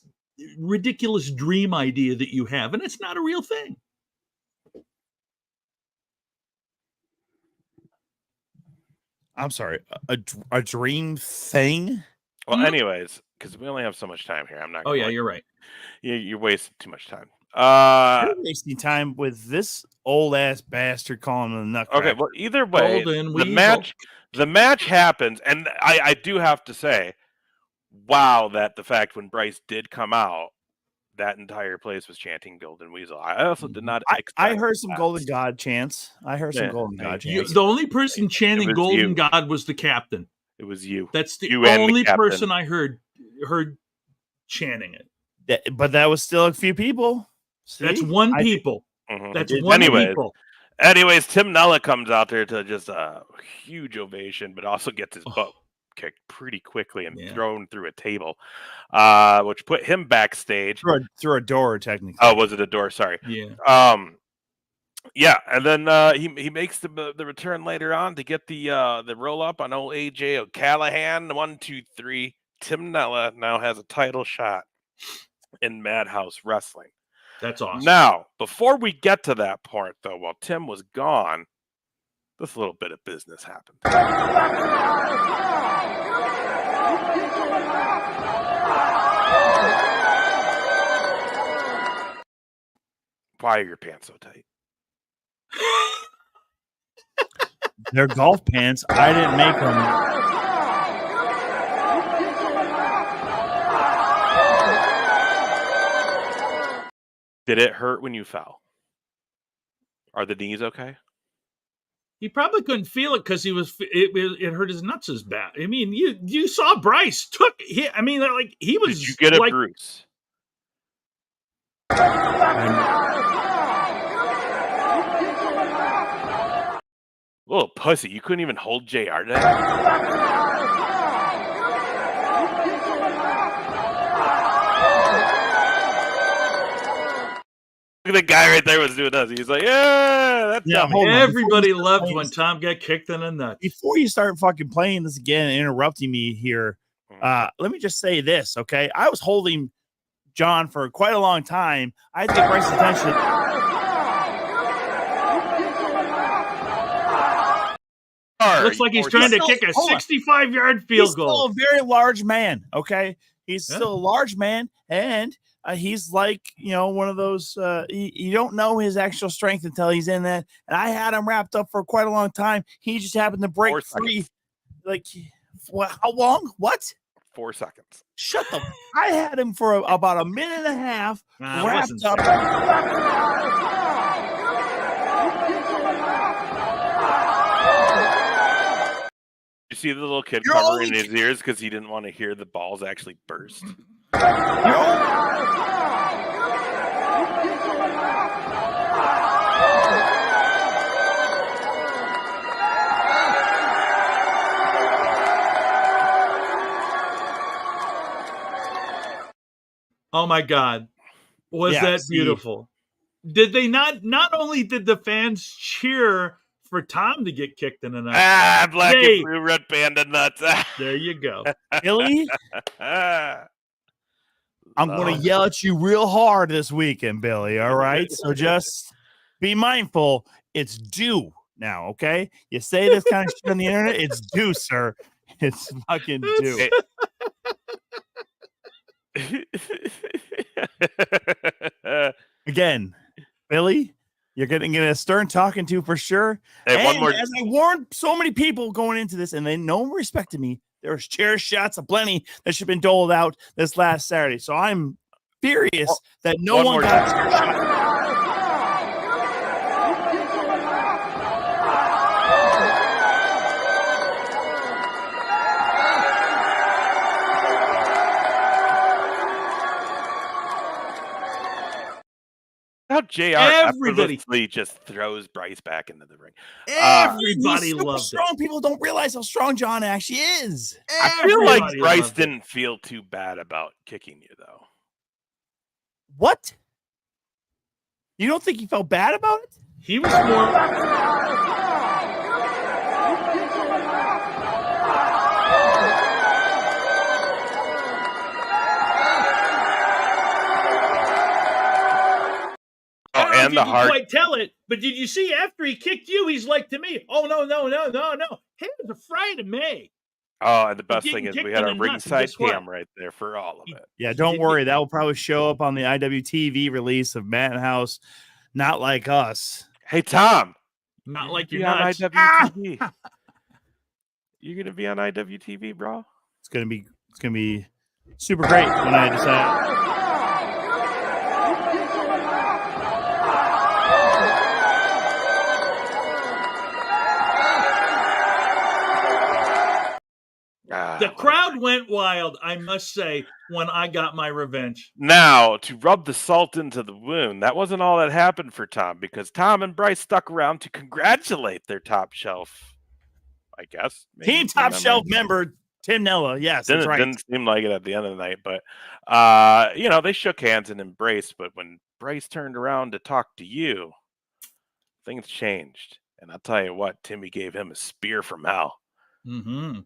ridiculous dream idea that you have. And it's not a real thing. I'm sorry, a dream thing? Well, anyways, because we only have so much time here. I'm not. Oh, yeah, you're right. You're wasting too much time. You're wasting time with this old-ass bastard calling him a nutcracker. Okay, well, either way, the match happens, and I do have to say, wow, that the fact when Bryce did come out, that entire place was chanting Golden Weasel. I also did not expect I heard some that. Golden God chants. I heard some Golden God chants. The only person chanting Golden God was the captain. It was you. That's the You and the only captain. person I heard chanting it. But that was still a few people. See? That's one people. That's one people. Anyways, Tim Nella comes out there to just a huge ovation, but also gets his butt kicked pretty quickly and thrown through a table, which put him backstage through a door, technically. Oh, was it a door? Sorry. Yeah. Yeah, and then he makes the return later on to get the roll up on old AJ O'Callahan. 1, 2, 3. Tim Nella now has a title shot in Madhouse Wrestling. That's awesome. Now, before we get to that part, though, while Tim was gone, this little bit of business happened. Why are your pants so tight? They're golf pants. I didn't make them. Did it hurt when you fell? Are the knees okay? He probably couldn't feel it because it hurt his nuts as bad. I mean, you saw Bryce took hit. I mean, like he was. Did you get a bruise? Little pussy, you couldn't even hold JR down. Look at the guy right there was doing us. He's like, yeah, that's everybody loved when Tom got kicked in the nuts. Before you start fucking playing this again and interrupting me here, let me just say this, okay? I was holding John for quite a long time. I had to get Bryce's attention. Looks like he's trying to kick a 65-yard field goal. He's still a very large man, okay? He's still a large man, and he's like, one of those, you don't know his actual strength until he's in that. And I had him wrapped up for quite a long time. He just happened to break free. Like, how long? What? 4 seconds. Shut the. I had him for about a minute and a half wrapped up. You see the little kid covering his ears because he didn't want to hear the balls actually burst. Oh my God. Was that beautiful? Did they not only did the fans cheer for Tom to get kicked in the nuts. Black and blue red panda nuts. There you go. Billy, I'm going to yell at you real hard this weekend, Billy, all right? So just be mindful. It's due now, okay? You say this kind of shit on the internet, it's due, sir. It's fucking due. Again, Billy, you're getting a stern talking to for sure. Hey, and as I warned so many people going into this, and no one respected me, there was chair shots aplenty that should have been doled out this last Saturday. So I'm furious that no one got a chair shot. How JR everybody just throws Bryce back into the ring. Everybody loves strong. it. People don't realize how strong John actually is. I feel like Bryce didn't feel too bad about kicking you, though. What? You don't think he felt bad about it? He was more. And the heart. Quite tell it, but did you see after he kicked you? He's like to me, "Oh no! Hey, it was a Friday, May." Oh, and the best thing is we had a ringside cam right there for all of it. Yeah, don't worry. That will probably show up on the IWTV release of Madhouse. Not like us. Hey, Tom. Not like you're on IWTV. You're gonna be on IWTV, bro. It's gonna be super great when I decided. The crowd went wild, I must say, when I got my revenge. Now, to rub the salt into the wound, that wasn't all that happened for Tom, because Tom and Bryce stuck around to congratulate their top shelf, I guess. Team top shelf member, Tim Nella. Yes, that's right. Didn't seem like it at the end of the night, but, they shook hands and embraced. But when Bryce turned around to talk to you, things changed. And I'll tell you what, Timmy gave him a spear from hell. Mm-hmm.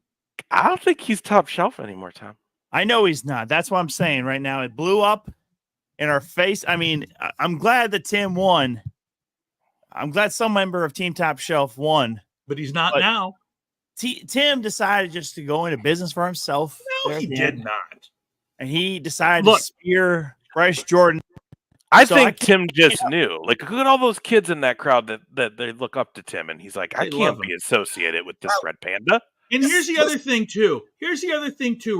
I don't think he's top shelf anymore, Tom. I know he's not. That's what I'm saying right now. It blew up in our face. I mean, I'm glad that Tim won. I'm glad some member of Team Top Shelf won. But he's not now. Tim decided just to go into business for himself. No, he did not. And he decided to spear Bryce Jordan. I think Tim just knew. Like, look at all those kids in that crowd that they look up to Tim. And he's like, I can't be associated with this Red Panda. And here's the other thing, too.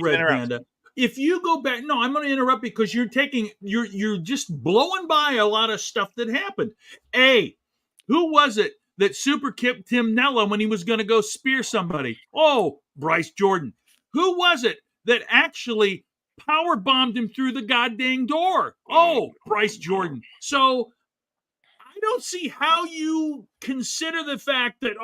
Red Panda. If you go back, no, I'm going to interrupt because you're just blowing by a lot of stuff that happened. Who was it that super kicked Tim Nella when he was going to go spear somebody? Oh, Bryce Jordan. Who was it that actually power bombed him through the goddamn door? Oh, Bryce Jordan. So I don't see how you consider the fact that,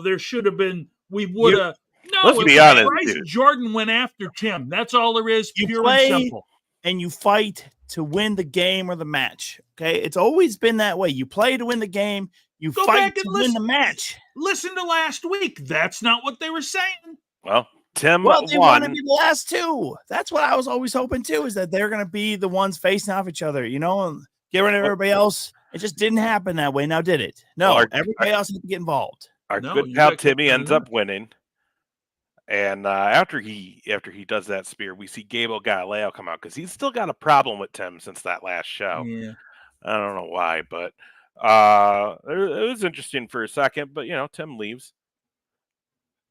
there should have been. We would have. No, let's be honest. Bryce Jordan went after Tim. That's all there is. You pure and simple. And you fight to win the game or the match. Okay, it's always been that way. You play to win the game. You fight to win the match. Listen to last week. That's not what they were saying. Well, Tim they want to be the last two. That's what I was always hoping too. Is that they're going to be the ones facing off each other. And get rid of everybody else. It just didn't happen that way. Now, did it? No. Everybody else had to get involved. Our good pal Timmy ends up winning, and after he does that spear, we see Gable Galileo come out because he's still got a problem with Tim since that last show. Yeah, I don't know why, but it was interesting for a second. But Tim leaves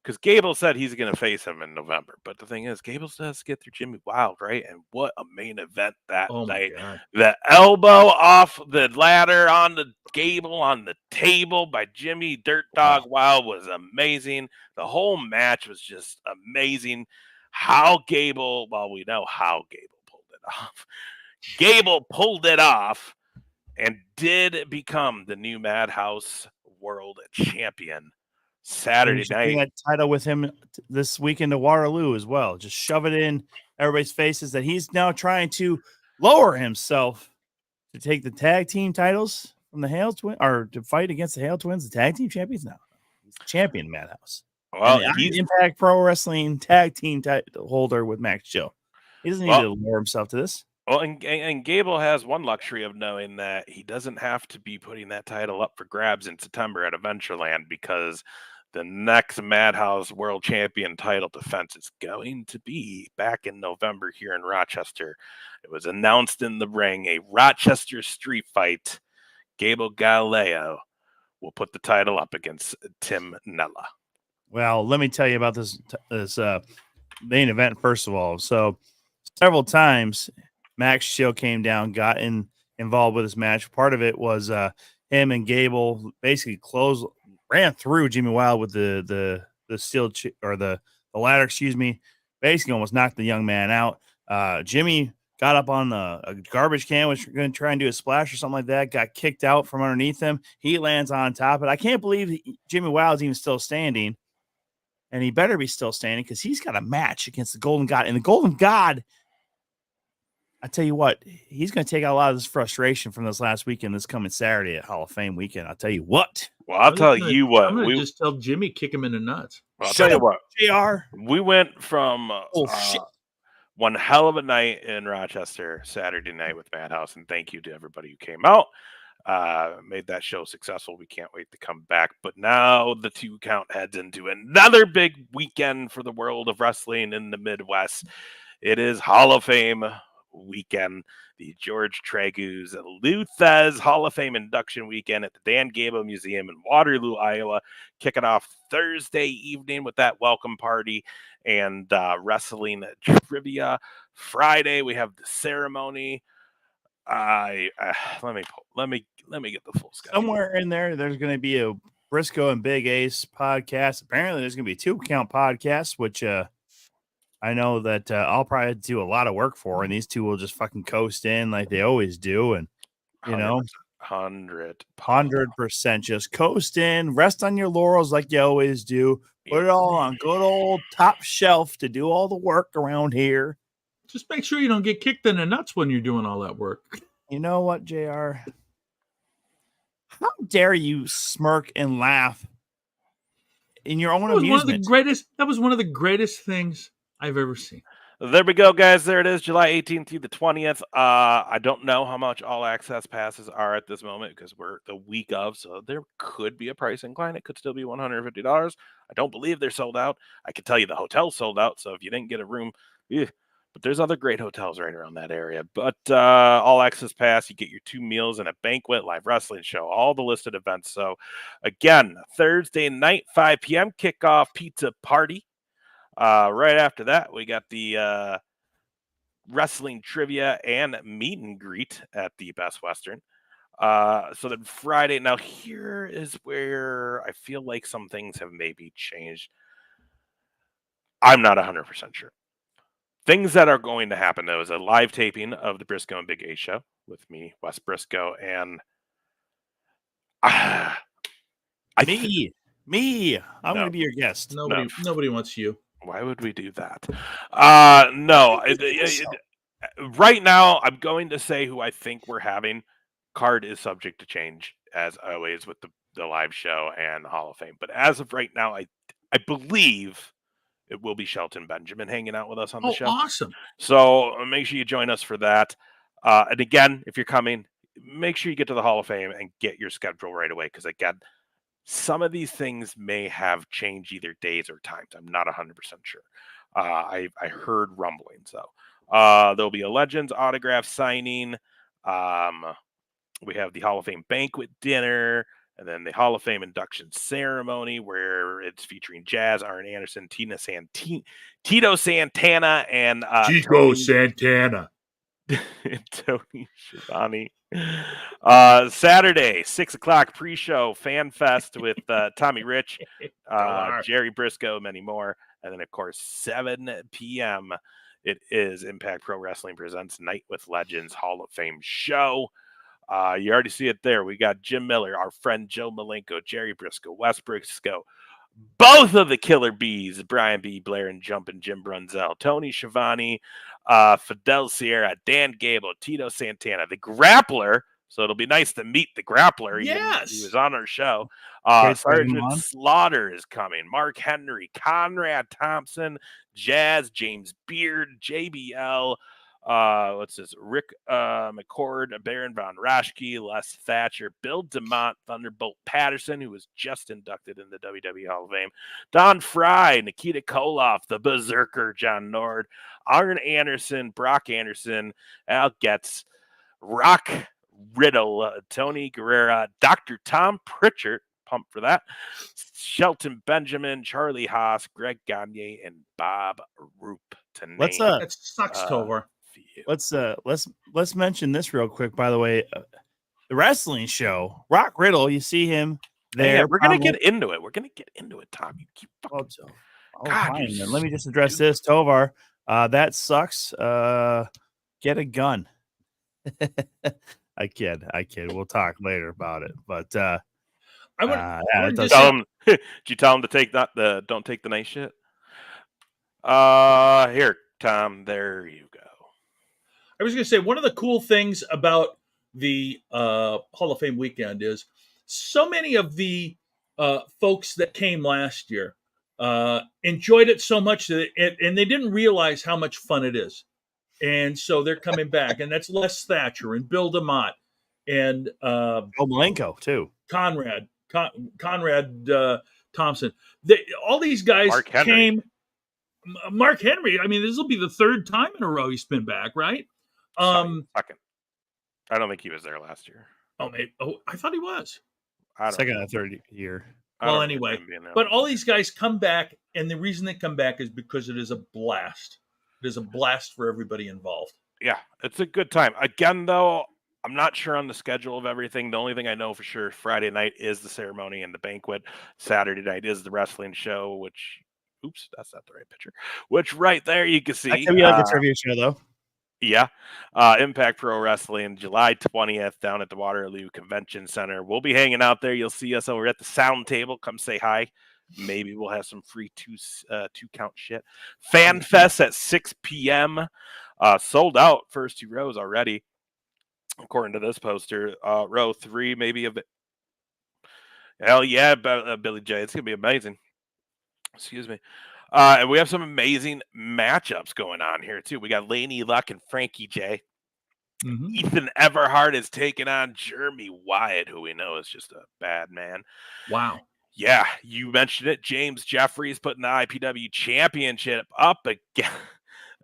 because Gable said he's going to face him in November. But the thing is, Gable has to get through Jimmy Wild, right? And what a main event that night! The elbow off the ladder on the Gable on the table by Jimmy Dirt Dog Wild was amazing. The whole match was just amazing. We know how Gable pulled it off. Gable pulled it off and did become the new Madhouse World Champion Saturday night. That title with him this weekend to Waterloo as well. Just shove it in everybody's faces that he's now trying to lower himself to take the tag team titles from the Hale Twins, or to fight against the Hale Twins, the tag team champions. Now he's champion Madhouse. Well, he's Impact Pro Wrestling tag team title holder with Max Joe. He doesn't need to lower himself to this. Well, and Gable has one luxury of knowing that he doesn't have to be putting that title up for grabs in September at Adventureland, because the next Madhouse World Champion title defense is going to be back in November here in Rochester. It was announced in the ring, a Rochester street fight. Gable Galileo will put the title up against Tim Nella. Well, let me tell you about this main event, first of all. So several times Max Shield came down, got involved with this match. Part of it was him and Gable basically ran through Jimmy Wild with the steel or the ladder, basically almost knocked the young man out. Jimmy got up on a garbage can, was going to try and do a splash or something like that, got kicked out from underneath him. He lands on top of it. I can't believe Jimmy Wild's even still standing, and he better be still standing because he's got a match against the Golden God. And the Golden God, I tell you what, he's going to take out a lot of this frustration from this last weekend, this coming Saturday at Hall of Fame weekend. I'll tell you what. Well, I'll tell you what. I'm going to just tell Jimmy, kick him in the nuts. Well, I'll tell you what. JR. We went from shit. one hell of a night in Rochester Saturday night with Madhouse, and thank you to everybody who came out. Made that show successful. We can't wait to come back. But now the 2 count heads into another big weekend for the world of wrestling in the Midwest. It is Hall of Fame weekend, the George Tragos Thesz Hall of Fame induction weekend at the Dan Gable Museum in Waterloo, Iowa, kicking off Thursday evening with that welcome party and wrestling trivia. Friday we have the ceremony. Let me get the full schedule. Somewhere in there's going to be a Briscoe and Big Ace podcast. Apparently, there's going to be a 2 Count podcast, which I know that I'll probably do a lot of work for, and these two will just fucking coast in like they always do, and 100% just coast in, rest on your laurels like you always do. Put it all on good old top shelf to do all the work around here. Just make sure you don't get kicked in the nuts when you're doing all that work. You know what, JR? How dare you smirk and laugh in your own amusement? That was one of the greatest things I've ever seen. There we go, guys. There it is, July 18th through the 20th. I don't know how much all access passes are at this moment because we're the week of, so there could be a price incline. It could still be $150. I don't believe they're sold out. I can tell you the hotel's sold out, so if you didn't get a room, but there's other great hotels right around that area. But all access pass, you get your 2 meals and a banquet, live wrestling show, all the listed events. So again, Thursday night, 5 p.m. kickoff pizza party. Right after that, we got the wrestling trivia and meet and greet at the Best Western. So then Friday, now here is where I feel like some things have maybe changed. I'm not 100% sure. Things that are going to happen, though, is a live taping of the Briscoe and Big A show with me, Wes Briscoe, and me. I'm going to be your guest. Nobody wants you. Why would we do that? No. Right now, I'm going to say who I think we're having. Card is subject to change, as always, with the live show and Hall of Fame. But as of right now, I believe it will be Shelton Benjamin hanging out with us on the show. Awesome. So make sure you join us for that. And again, if you're coming, make sure you get to the Hall of Fame and get your schedule right away. Because again, some of these things may have changed either days or times. I'm not 100% sure. I heard rumbling. So there'll be a Legends autograph signing. We have the Hall of Fame banquet dinner. And then the Hall of Fame induction ceremony where it's featuring Jazz, Arn Anderson, Tito Santana, and Chico Santana. Tony Schiavone. Saturday, 6 o'clock pre-show fan fest with Tommy Rich, Jerry Briscoe, many more. And then, of course, 7 p.m. it is Impact Pro Wrestling Presents Night with Legends Hall of Fame show. You already see it there. We got Jim Miller, our friend Joe Malenko, Jerry Briscoe, Wes Briscoe, both of the Killer Bees, Brian B. Blair and Jumpin' Jim Brunzell, Tony Schiavone, Fidel Sierra, Dan Gable, Tito Santana, the Grappler. So it'll be nice to meet the Grappler. Yes. He was on our show. Sergeant Slaughter is coming. Mark Henry, Conrad Thompson, Jazz, James Beard, JBL. What's this? Rick McCord, Baron Von Raschke, Les Thatcher, Bill DeMott, Thunderbolt Patterson, who was just inducted in the WWE Hall of Fame, Don Fry, Nikita Koloff, the Berserker, John Nord, Arn Anderson, Brock Anderson, Al Getz, Rock Riddle, Tony Guerrera, Dr. Tom Pritchard, pumped for that, Shelton Benjamin, Charlie Haas, Greg Gagne, and Bob Roop. That sucks, Tovar. Let's mention this real quick. By the way, the wrestling show, Rock Riddle. You see him there. Yeah, we're gonna get into it. Tom. You keep fucking... fine, then. Let me just address this, Tovar. That sucks. Get a gun. I kid. We'll talk later about it. But did you tell him to take don't take the nice shit? Here, Tom. There you go. I was going to say, one of the cool things about the Hall of Fame weekend is so many of the folks that came last year enjoyed it so much that and they didn't realize how much fun it is. And so they're coming back. And that's Les Thatcher and Bill DeMott and Malenko, too. Conrad Thompson. All these guys came. Mark Henry, I mean, this will be the 3rd time in a row he's been back, right? Second. I don't think he was there last year. Oh, maybe. Oh, I thought he was. Second or third year. Well, anyway, but all these guys come back, and the reason they come back is because it is a blast. It is a blast for everybody involved. Yeah, it's a good time. Again, though, I'm not sure on the schedule of everything. The only thing I know for sure, Friday night is the ceremony and the banquet. Saturday night is the wrestling show, which, oops, that's not the right picture. Which right there you can see. That could be like a trivia show, though. Yeah. Impact Pro Wrestling, July 20th down at the Waterloo Convention Center. We'll be hanging out there. You'll see us over at the sound table. Come say hi. Maybe we'll have some free two count shit. Fan Fest at 6 p.m. Sold out first 2 rows already, according to this poster. Row 3, maybe a bit. Hell yeah, Billy J. It's going to be amazing. Excuse me. And we have some amazing matchups going on here, too. We got Laney Luck and Frankie J. Mm-hmm. Ethan Everhart is taking on Jeremy Wyatt, who we know is just a bad man. Wow. Yeah, you mentioned it. James Jeffries putting the IPW championship up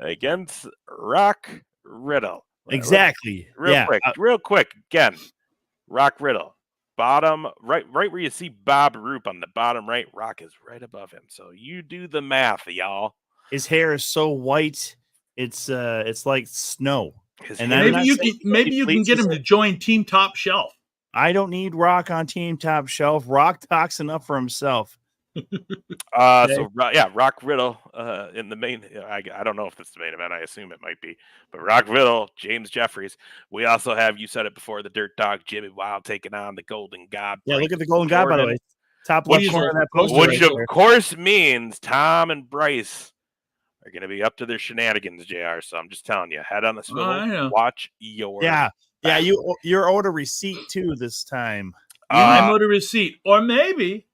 against Rock Riddle. Exactly. Real quick. Again, Rock Riddle. Bottom right where you see Bob Roop on the bottom right, Rock is right above him. So you do the math, y'all. His hair is so white, it's like snow. And maybe you can get him to join Team Top Shelf. I don't need Rock on Team Top Shelf. Rock talks enough for himself. Rock Riddle in the main. I don't know if it's the main event. I assume it might be, but Rock Riddle, James Jeffries. We also have, you said it before, the Dirt Dog Jimmy Wild taking on the Golden God. Yeah, look at the Golden God, by the way. Top left corner of that poster. Which of course means Tom and Bryce are going to be up to their shenanigans, JR. So I'm just telling you, head on the swivel, watch your back. Yeah. You're owed a receipt too this time. I'm owed a receipt, or maybe.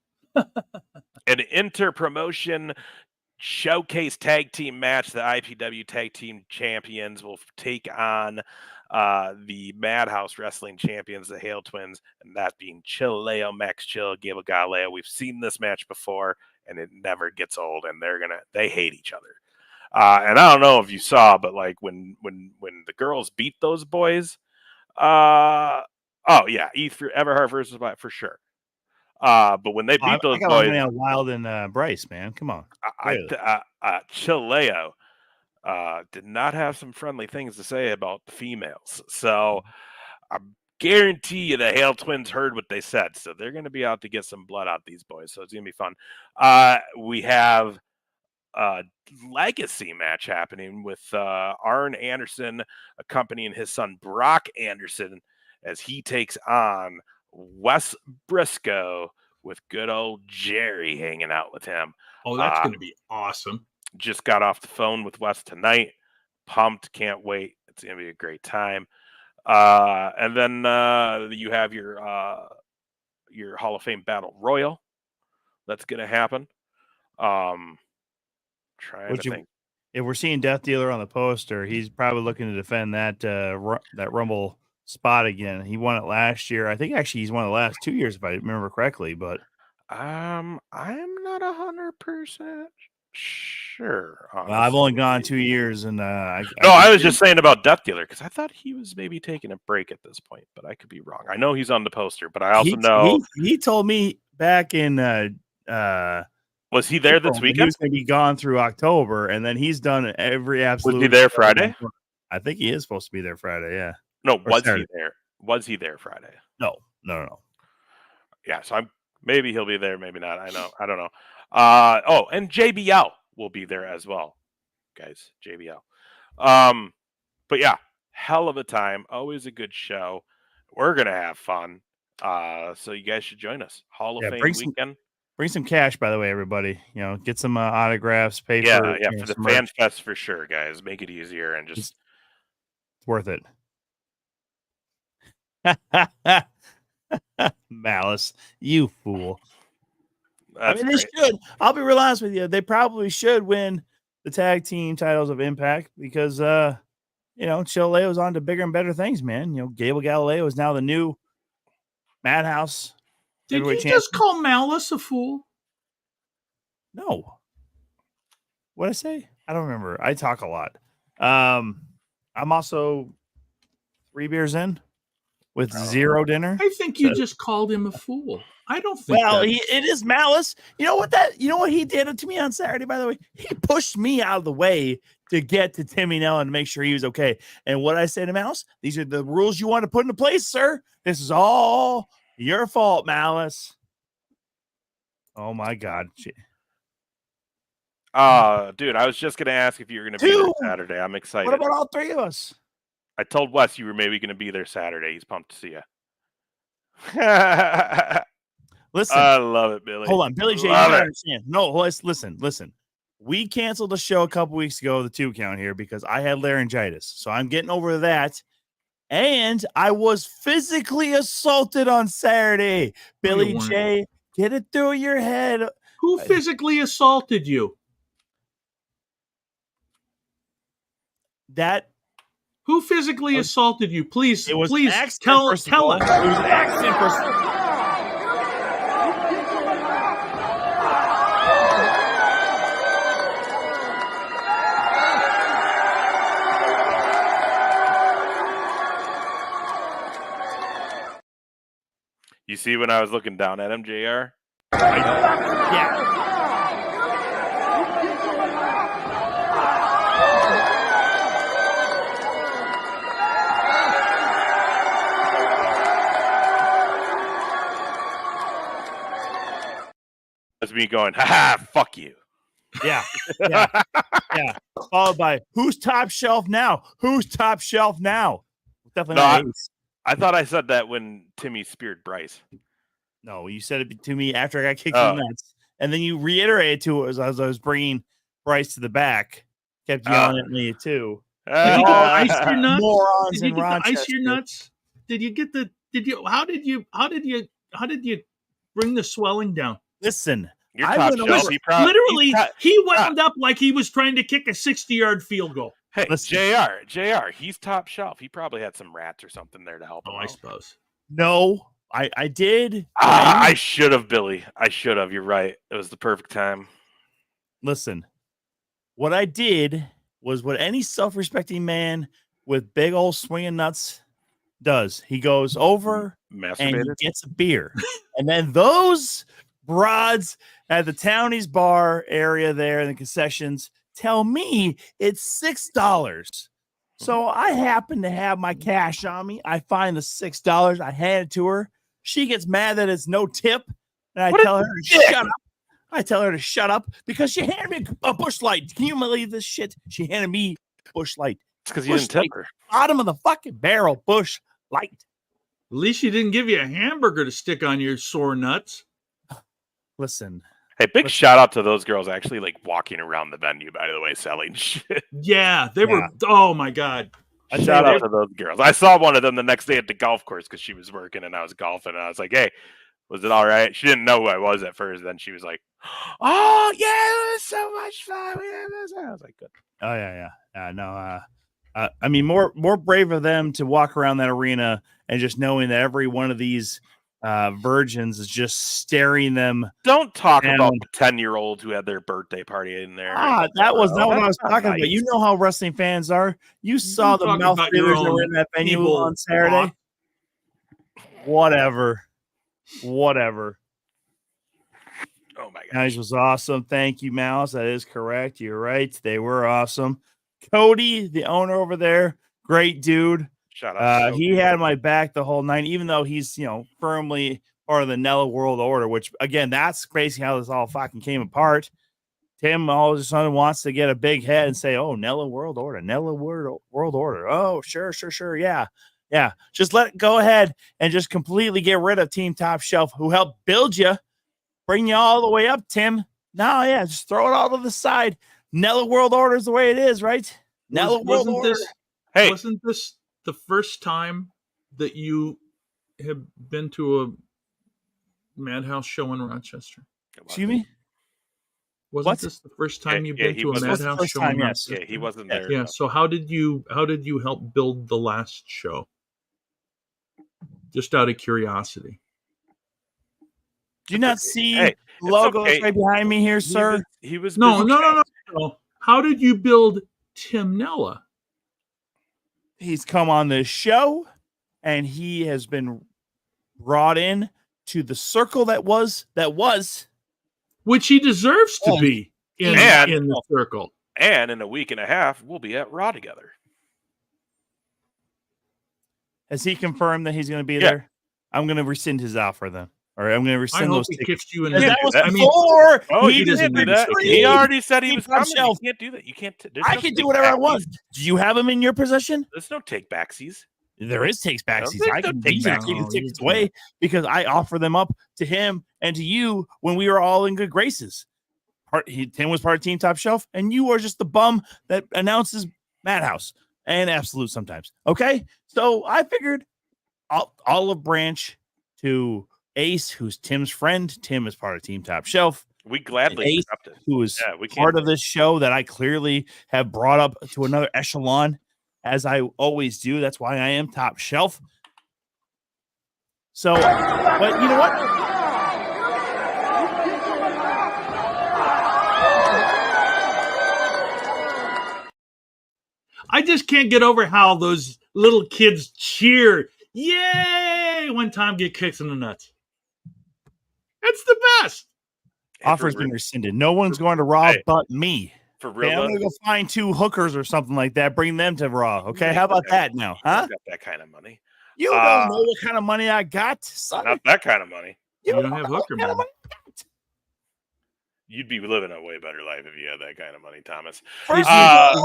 An inter-promotion showcase tag team match. The IPW tag team champions will take on the Madhouse Wrestling champions, the Hale Twins, and that being Chileo, Max Chill, Gable Galileo. We've seen this match before, and it never gets old, and they hate each other. And I don't know if you saw, but like when the girls beat those boys, Everhart versus Wyatt for sure. But when they beat those boys, Wild and Bryce, man, come on. Chileo did not have some friendly things to say about the females, so I guarantee you the Hale Twins heard what they said, so they're going to be out to get some blood out these boys. So it's going to be fun. We have a legacy match happening with Arn Anderson accompanying his son Brock Anderson as he takes on Wes Briscoe with good old Jerry hanging out with him. Oh, that's going to be awesome. Just got off the phone with Wes tonight. Pumped. Can't wait. It's going to be a great time. And then you have your Hall of Fame Battle Royal. That's going to happen. Trying to think. If we're seeing Death Dealer on the poster, he's probably looking to defend that Rumble spot again. He won it last year. I think actually he's won the last 2 years, if I remember correctly. But I'm not 100% sure. Well, I've only gone 2 years, and I was just saying about Death Dealer because I thought he was maybe taking a break at this point, but I could be wrong. I know he's on the poster, but I also know he told me back in was he there this weekend? He was going to be gone through October, and then he's done every absolute. Was he there Friday? I think he is supposed to be there Friday. Yeah. No, was he there? Was he there Friday? No. Yeah, so maybe he'll be there, maybe not. I don't know. And JBL will be there as well, guys. JBL. But yeah, hell of a time. Always a good show. We're gonna have fun. So you guys should join us. Hall of Fame weekend. Bring some cash, by the way, everybody. Get some autographs, pay for the Fan Fest for sure, guys. Make it easier and just it's worth it. Malice, you fool. That's they should. I'll be real honest with you. They probably should win the tag team titles of Impact because Chileo's on to bigger and better things, man. Gable Galileo is now the new Madhouse. Did you just call Malice a fool? No. What'd I say? I don't remember. I talk a lot. I'm also 3 beers in with 0 dinner. I think you just called him a fool. I don't think. Well, it is malice. You know what he did to me on Saturday, by the way? He pushed me out of the way to get to Timmy Nell and make sure he was okay. And what I say to Malice, these are the rules you want to put into place, sir. This is all your fault, Malice. Oh my God. Dude, I was just gonna ask if you were gonna be there Saturday. I'm excited. What about all 3 of us? I told Wes you were maybe gonna be there Saturday. He's pumped to see you. Listen, I love it, Billy. Hold on, Billy J. You gotta understand. No, listen. We canceled the show a couple weeks ago, the 2 count here, because I had laryngitis. So I'm getting over that. And I was physically assaulted on Saturday. Billy J, get it through your head. Who physically assaulted you? Who physically assaulted you? Please tell us. It was an accident. You see when I was looking down at him, JR? Yeah. That's me going, ha, fuck you. Yeah. Followed by, who's top shelf now? Definitely not Ace. I thought I said that when Timmy speared Bryce. No, you said it to me after I got kicked in the nuts. And then you reiterated to it as I was bringing Bryce to the back. Kept yelling at me too. Did you ice your nuts? Morons did you in Rochester. Ice your nuts? How did you bring the swelling down? Listen, he wound up like he was trying to kick a 60-yard field goal. Hey, listen. JR, he's top shelf. He probably had some rats or something there to help him. I suppose. No, I did. I should have, Billy. I should have. You're right. It was the perfect time. Listen, what I did was what any self-respecting man with big old swinging nuts does. He goes over and he gets a beer. And then those broads at the Townies bar area there in the concessions tell me it's $6. So I happen to have my cash on me. I find the $6. I hand it to her. She gets mad that it's no tip. And I tell her to shut up. I tell her to shut up because she handed me a Busch Light. Can you believe this shit? She handed me Busch Light. It's because you didn't tip her. Bottom of the fucking barrel, Busch Light. At least she didn't give you a hamburger to stick on your sore nuts. Listen. Hey, big shout out to those girls actually like walking around the venue, by the way, selling shit. Yeah, they were. Oh my God. Shout out to those girls. I saw one of them the next day at the golf course because she was working and I was golfing. And I was like, hey, was it all right? She didn't know who I was at first. Then she was like, oh, yeah, it was so much fun. I was like, good. Oh, yeah. No, I mean, more brave of them to walk around that arena and just knowing that every one of these virgins is just staring them. Don't talk about the 10-year-olds who had their birthday party in there. That was not what I was talking about. You know how wrestling fans are. You saw the mouth breathers that were in that venue on Saturday. Whatever. Oh my God. Guys, was awesome. Thank you, Mouse. That is correct. You're right. They were awesome. Cody, the owner over there, great dude. Shout out. He had my back the whole night, even though he's, firmly part of the Nella World Order, which, again, that's basically how this all fucking came apart. Tim all of a sudden wants to get a big head and say, oh, Nella World Order. Oh, sure. Yeah. Just go ahead and just completely get rid of Team Top Shelf, who helped build you, bring you all the way up, Tim. No, yeah, just throw it all to the side. Nella World Order is the way it is, right? Nella World Order. Wasn't this the first time that you have been to a Madhouse show in Rochester? Excuse me? Wasn't this the first time you've been to a Madhouse show in Rochester? Yeah, he wasn't there. Yeah, so how did you help build the last show? Just out of curiosity. Do you not see logos right behind me here, sir? He was no. How did you build Tim Nella? He's come on this show, and he has been brought in to the circle that was, which he deserves to be in the circle. And in a week and a half, we'll be at Raw together. Has he confirmed that he's going to be there? I'm going to rescind his offer then. All right, I'm going to rescind those tickets. That was before. He doesn't do that. He already said he was coming. You can't do that. You can't. I can do whatever I want. Do you have him in your possession? There's no take backsies. There is takes backsies. I can take the tickets away because I offer them up to him and to you when we were all in good graces. Tim was part of Team Top Shelf, and you are just the bum that announces Madhouse and Absolute sometimes. Okay, so I figured olive branch to Ace, who's Tim's friend. Tim is part of Team Top Shelf. We gladly Ace, accepted. Who is part of this show that I clearly have brought up to another echelon, as I always do. That's why I am Top Shelf. So, but you know what? I just can't get over how those little kids cheer. Yay! When Tom get kicked in the nuts. It's the best. Offer's been rescinded. No one's going to Raw but me. For real, I'm going to go find 2 hookers or something like that. Bring them to Raw. Okay, how about that now? Huh? Got that kind of money. You don't know what kind of money I got, son. Not that kind of money. You don't have hooker money. You'd be living a way better life if you had that kind of money, Thomas. If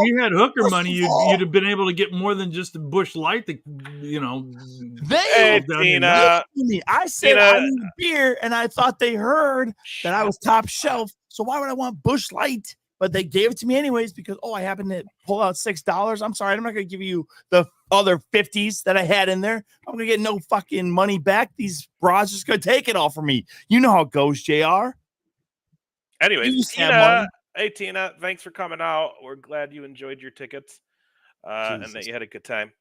you had hooker money, you'd have been able to get more than just a Busch Light. I said I need a beer, and I thought they heard that I was Top Shelf. So why would I want Busch Light? But they gave it to me anyways because I happened to pull out $6. I'm sorry, I'm not going to give you the other 50s that I had in there. I'm going to get no fucking money back. These bras just going to take it all from me. You know how it goes, JR. Anyways, Tina, hey, Tina, thanks for coming out. We're glad you enjoyed your tickets and that you had a good time.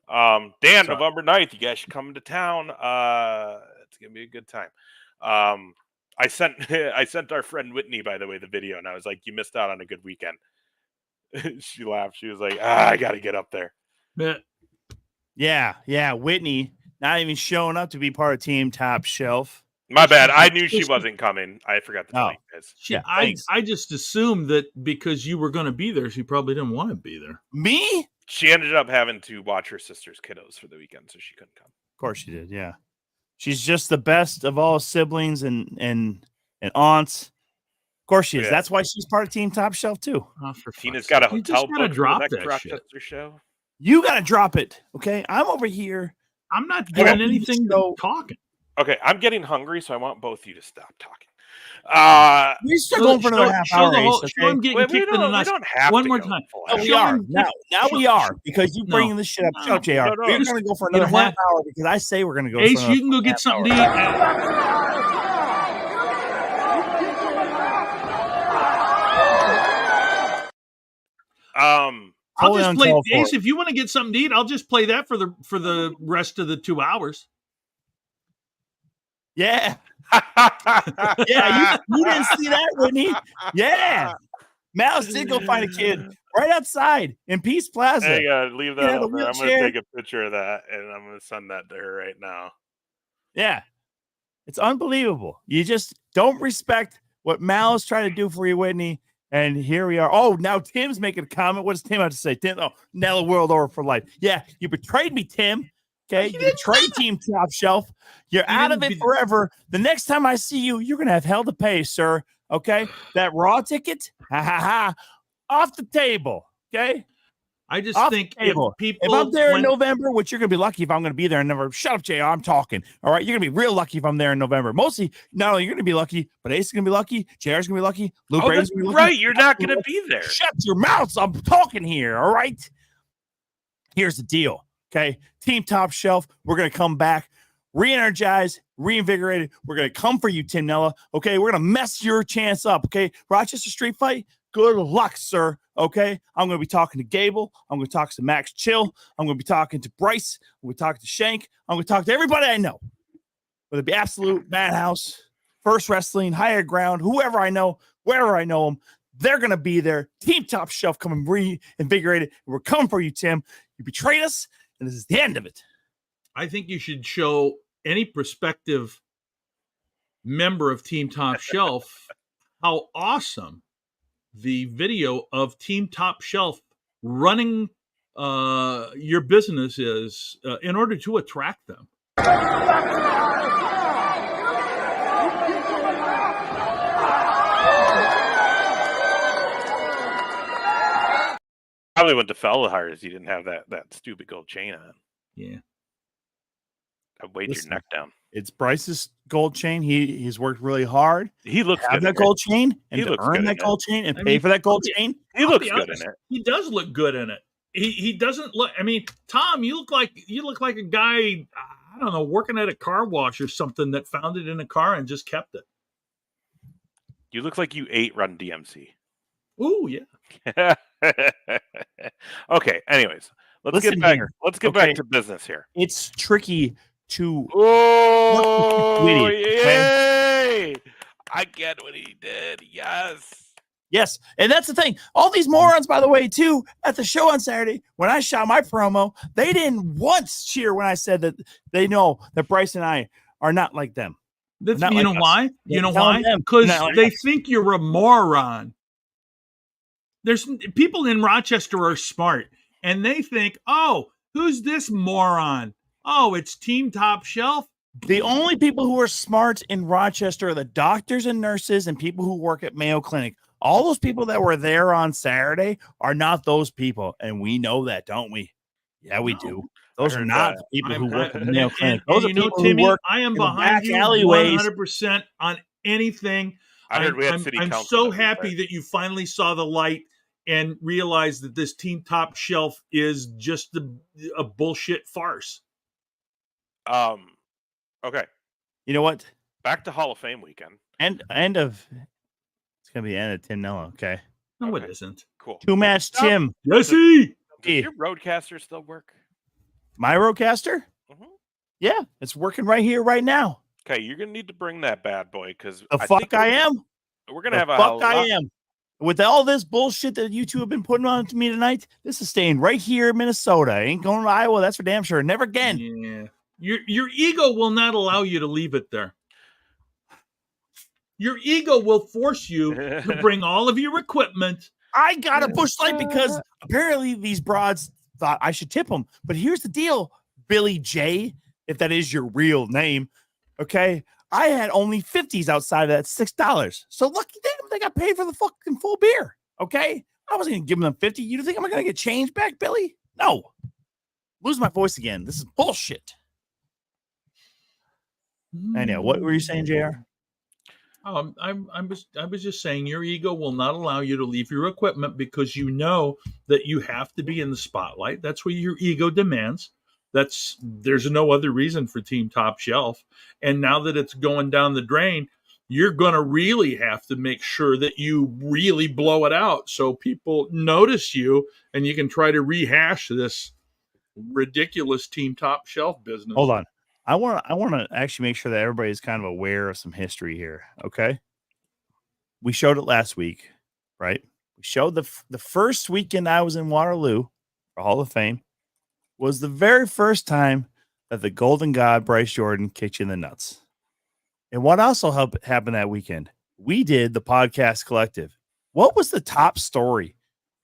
Dan, November 9th, you guys should come to town. It's going to be a good time. I sent our friend Whitney, by the way, the video, and I was like, you missed out on a good weekend. She laughed. She was like, I got to get up there. Yeah. Whitney, not even showing up to be part of Team Top Shelf. My bad. I knew she wasn't coming. I forgot to tell you guys. I just assumed that because you were going to be there, she probably didn't want to be there. Me? She ended up having to watch her sister's kiddos for the weekend, so she couldn't come. Of course she did, yeah. She's just the best of all siblings and aunts. Of course she is. Yeah. That's why she's part of Team Top Shelf too. Tina's got a hotel book drop for the next that Rochester shit. show. You got to drop it, okay? I'm over here. I'm not doing anything but talking. Okay, I'm getting hungry, so I want both of you to stop talking. We still going for another half hour. We don't have one to more go time. We are now we are because you bringing this shit up. Shut up, JR. We're going to go for another half hour because I say we're going to go. Ace, you can go get something to eat. I'll just play Ace. If you want to get something to eat, I'll just play that for the rest of the 2 hours. Yeah. Yeah, you didn't see that, Whitney. Yeah. Mouse did go find a kid right outside in Peace Plaza. Hey, leave that up there. I'm going to take a picture of that, and I'm going to send that to her right now. Yeah. It's unbelievable. You just don't respect what Mal's trying to do for you, Whitney. And here we are. Oh, now Tim's making a comment. What does Tim have to say? Tim, Nella world over for life. Yeah, you betrayed me, Tim. Okay, you betrayed Team Top Shelf. You're out of it forever. The next time I see you, you're going to have hell to pay, sir. Okay, that Raw ticket, off the table. Okay, I just think if I'm there in November, which you're going to be lucky if I'm going to be there in November. Shut up, JR. I'm talking. All right, you're going to be real lucky if I'm there in November. Mostly, not only you're going to be lucky, but Ace is going to be lucky. JR's going to be lucky. Luke Brady's going to be lucky. Right, you're not going to be there. Shut your mouths. I'm talking here. All right. Here's the deal. Okay, Team Top Shelf. We're going to come back, re-energized, reinvigorated. We're going to come for you, Tim Nella. Okay, we're going to mess your chance up. Okay, Rochester Street Fight. Good luck, sir. Okay, I'm going to be talking to Gable. I'm going to talk to Max Chill. I'm going to be talking to Bryce. I'm going to talk to Shank. I'm going to talk to everybody I know. Whether it be Absolute, Madhouse, First Wrestling, Higher Ground, whoever I know, wherever I know them. They're going to be there. Team Top Shelf coming reinvigorated. We're coming for you, Tim. You betrayed us, and this is the end of it. I think you should show any prospective member of Team Top Shelf how awesome the video of Team Top Shelf running your business is in order to attract them. Probably went to Fellahar as he didn't have that stupid gold chain on. Yeah. I weighed your neck down. It's Bryce's gold chain. He's worked really hard. He looks have good that gold chain and to earn that gold chain and pay for that gold chain. He looks good in it. He does look good in it. He doesn't look. I mean, Tom, you look like a guy. I don't know, working at a car wash or something that found it in a car and just kept it. You look like you ate Run DMC. Ooh, yeah. Okay. Anyways, let's get back to business here. It's tricky to. Oh, yay! I get what he did. Yes, and that's the thing. All these morons, by the way, too, at the show on Saturday when I shot my promo, they didn't once cheer when I said that they know that Bryce and I are not like them. You know why? You know why? Because they think you're a moron. There's people in Rochester are smart, and they think, oh, who's this moron? Oh, it's Team Top Shelf. The only people who are smart in Rochester are the doctors and nurses and people who work at Mayo Clinic. All those people that were there on Saturday are not those people, and we know that, don't we? Yeah, we do. Those are not the people who work at Mayo Clinic. Those are people Timmy, who work I am behind you 100% on anything. I'm so happy that you finally saw the light and realized that this Team Top Shelf is just a bullshit farce. Okay. You know what? Back to Hall of Fame weekend. It's gonna be the end of Tim Nello. Okay. No, it isn't. Cool. 2-match Tim. Jesse. Does your Roadcaster still work? My Roadcaster? Mm-hmm. Yeah, it's working right here, right now. Okay, you're gonna need to bring that bad boy because I am. We're gonna have I am. With all this bullshit that you two have been putting on to me tonight, this is staying right here in Minnesota. I ain't going to Iowa. That's for damn sure. Never again. Yeah. Your ego will not allow you to leave it there. Your ego will force you to bring all of your equipment. I got a Busch Light because apparently these broads thought I should tip them. But here's the deal, Billy J, if that is your real name. Okay. I had only 50s outside of that $6. So lucky they got paid for the fucking full beer. Okay. I wasn't going to give them 50. You think I'm going to get change back, Billy? No. Lose my voice again. This is bullshit. I know. What were you saying, JR? I was just saying your ego will not allow you to leave your equipment because you know that you have to be in the spotlight. That's what your ego demands. There's no other reason for Team Top Shelf. And now that it's going down the drain, you're going to really have to make sure that you really blow it out so people notice you and you can try to rehash this ridiculous Team Top Shelf business. Hold on. I want to actually make sure that everybody's kind of aware of some history here. Okay. We showed it last week, right? We showed the first weekend I was in Waterloo for Hall of Fame was the very first time that the Golden God, Bryce Jordan, kicked you in the nuts. And what also happened that weekend? We did the podcast collective. What was the top story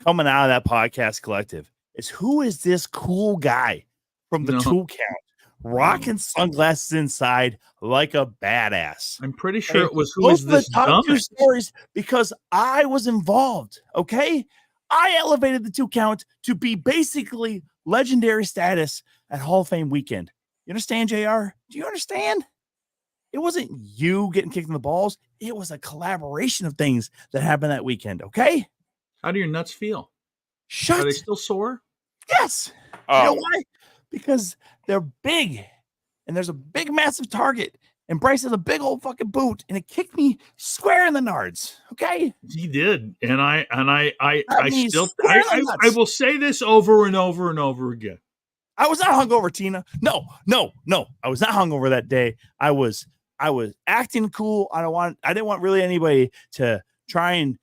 coming out of that podcast collective? Is who is this cool guy from the 2 count? Rocking sunglasses inside like a badass. I'm pretty sure it was who is this the top 2 stories because I was involved. Okay. I elevated the 2 count to be basically legendary status at Hall of Fame weekend. You understand, JR? Do you understand? It wasn't you getting kicked in the balls. It was a collaboration of things that happened that weekend. Okay. How do your nuts feel? Are they still sore? Yes. You know why? Because they're big and there's a big, massive target. And Bryce has a big old fucking boot and it kicked me square in the nards. Okay. He did. And I will say this over and over and over again. I was not hungover, Tina. No. I was not hungover that day. I was acting cool. I didn't want really anybody to try and,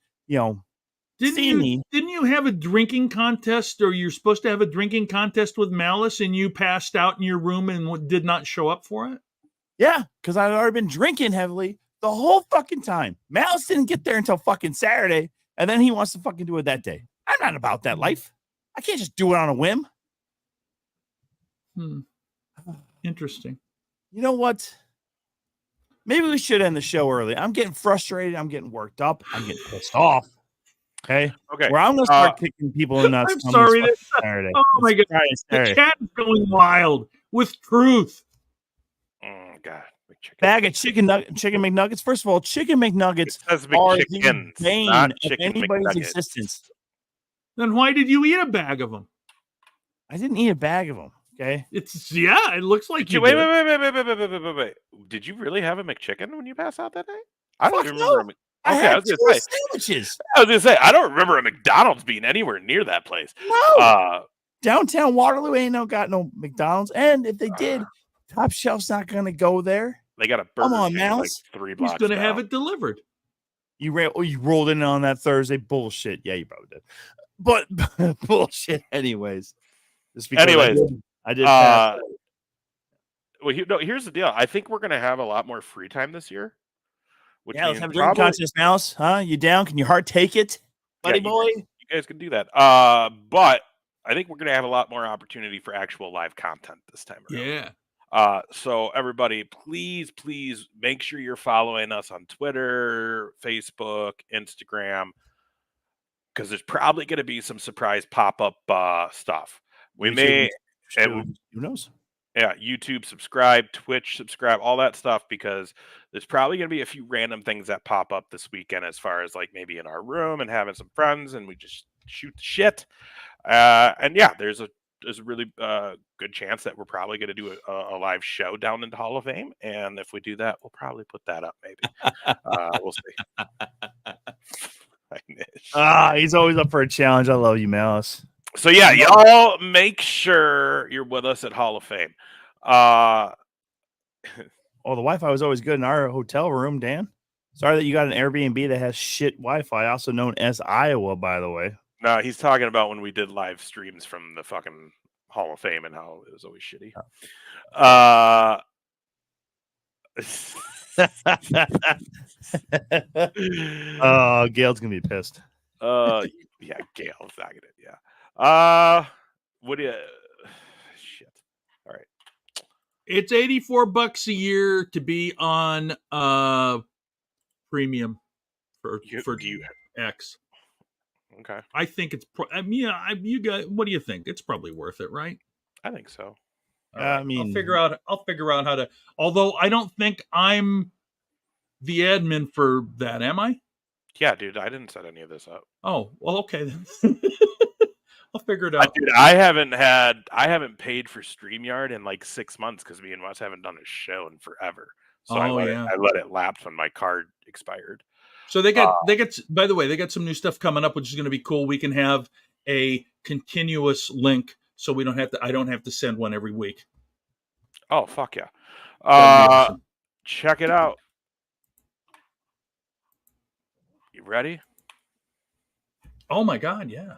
Didn't you have a drinking contest, or you're supposed to have a drinking contest with Malice, and you passed out in your room and did not show up for it? Yeah, because I'd already been drinking heavily the whole fucking time. Malice didn't get there until fucking Saturday, and then he wants to fucking do it that day. I'm not about that life. I can't just do it on a whim. Interesting. You know what? Maybe we should end the show early. I'm getting frustrated. I'm getting worked up. I'm getting pissed off. Okay. Where I'm gonna start kicking people in nuts. I'm sorry. Saturday. Oh my god. The chat is going wild with truth. Oh god. Bag of chicken McNuggets. First of all, chicken McNuggets are the bane of anybody's existence. Then why did you eat a bag of them? I didn't eat a bag of them. Okay. It looks like you wait. Did you really have a McChicken when you passed out that night? I don't remember. I had two sandwiches. I was gonna say I don't remember a McDonald's being anywhere near that place. No. Downtown Waterloo ain't got no McDonald's, and if they did, Top Shelf's not gonna go there. They got a Burger Come on, King Malice. like 3 blocks. He's gonna have it delivered. You rolled in on that Thursday. Bullshit. Yeah, you probably did. But bullshit. Anyways. I did. Well, here's the deal. I think we're gonna have a lot more free time this year. Yeah, let's have a drinking contest, Mouse. Huh? You down? Can your heart take it, buddy boy? You guys can do that. But I think we're gonna have a lot more opportunity for actual live content this time around. Yeah. So everybody, please make sure you're following us on Twitter, Facebook, Instagram, because there's probably going to be some surprise pop-up stuff. Who knows? Yeah, YouTube subscribe, Twitch subscribe, all that stuff, because there's probably going to be a few random things that pop up this weekend, as far as like maybe in our room and having some friends and we just shoot the shit. And yeah, there's a really good chance that we're probably going to do a live show down in the Hall of Fame. And if we do that, we'll probably put that up maybe. We'll see. He's always up for a challenge. I love you, Malice. So yeah, y'all make sure you're with us at Hall of Fame. The Wi-Fi was always good in our hotel room, Dan. Sorry that you got an Airbnb that has shit Wi-Fi, also known as Iowa, by the way. No, he's talking about when we did live streams from the fucking Hall of Fame and how it was always shitty. Gail's gonna be pissed. Yeah, Gail's not gonna. Yeah. What do you? Shit. All right. It's $84 a year to be on premium for X. Okay. I think it's. You guys, what do you think? It's probably worth it, right? I think so. Right. I mean, I'll figure out how to. Although I don't think I'm the admin for that, am I? Yeah, dude, I didn't set any of this up. Oh, well, okay then. I'll figure it out. Dude, I haven't paid for StreamYard in like 6 months because me and Wes haven't done a show in forever. So I let it lapse when my card expired. So they got by the way, they got some new stuff coming up, which is going to be cool. We can have a continuous link, so I don't have to send one every week. Oh, fuck yeah. Awesome. Check it out. You ready? Oh my God, yeah.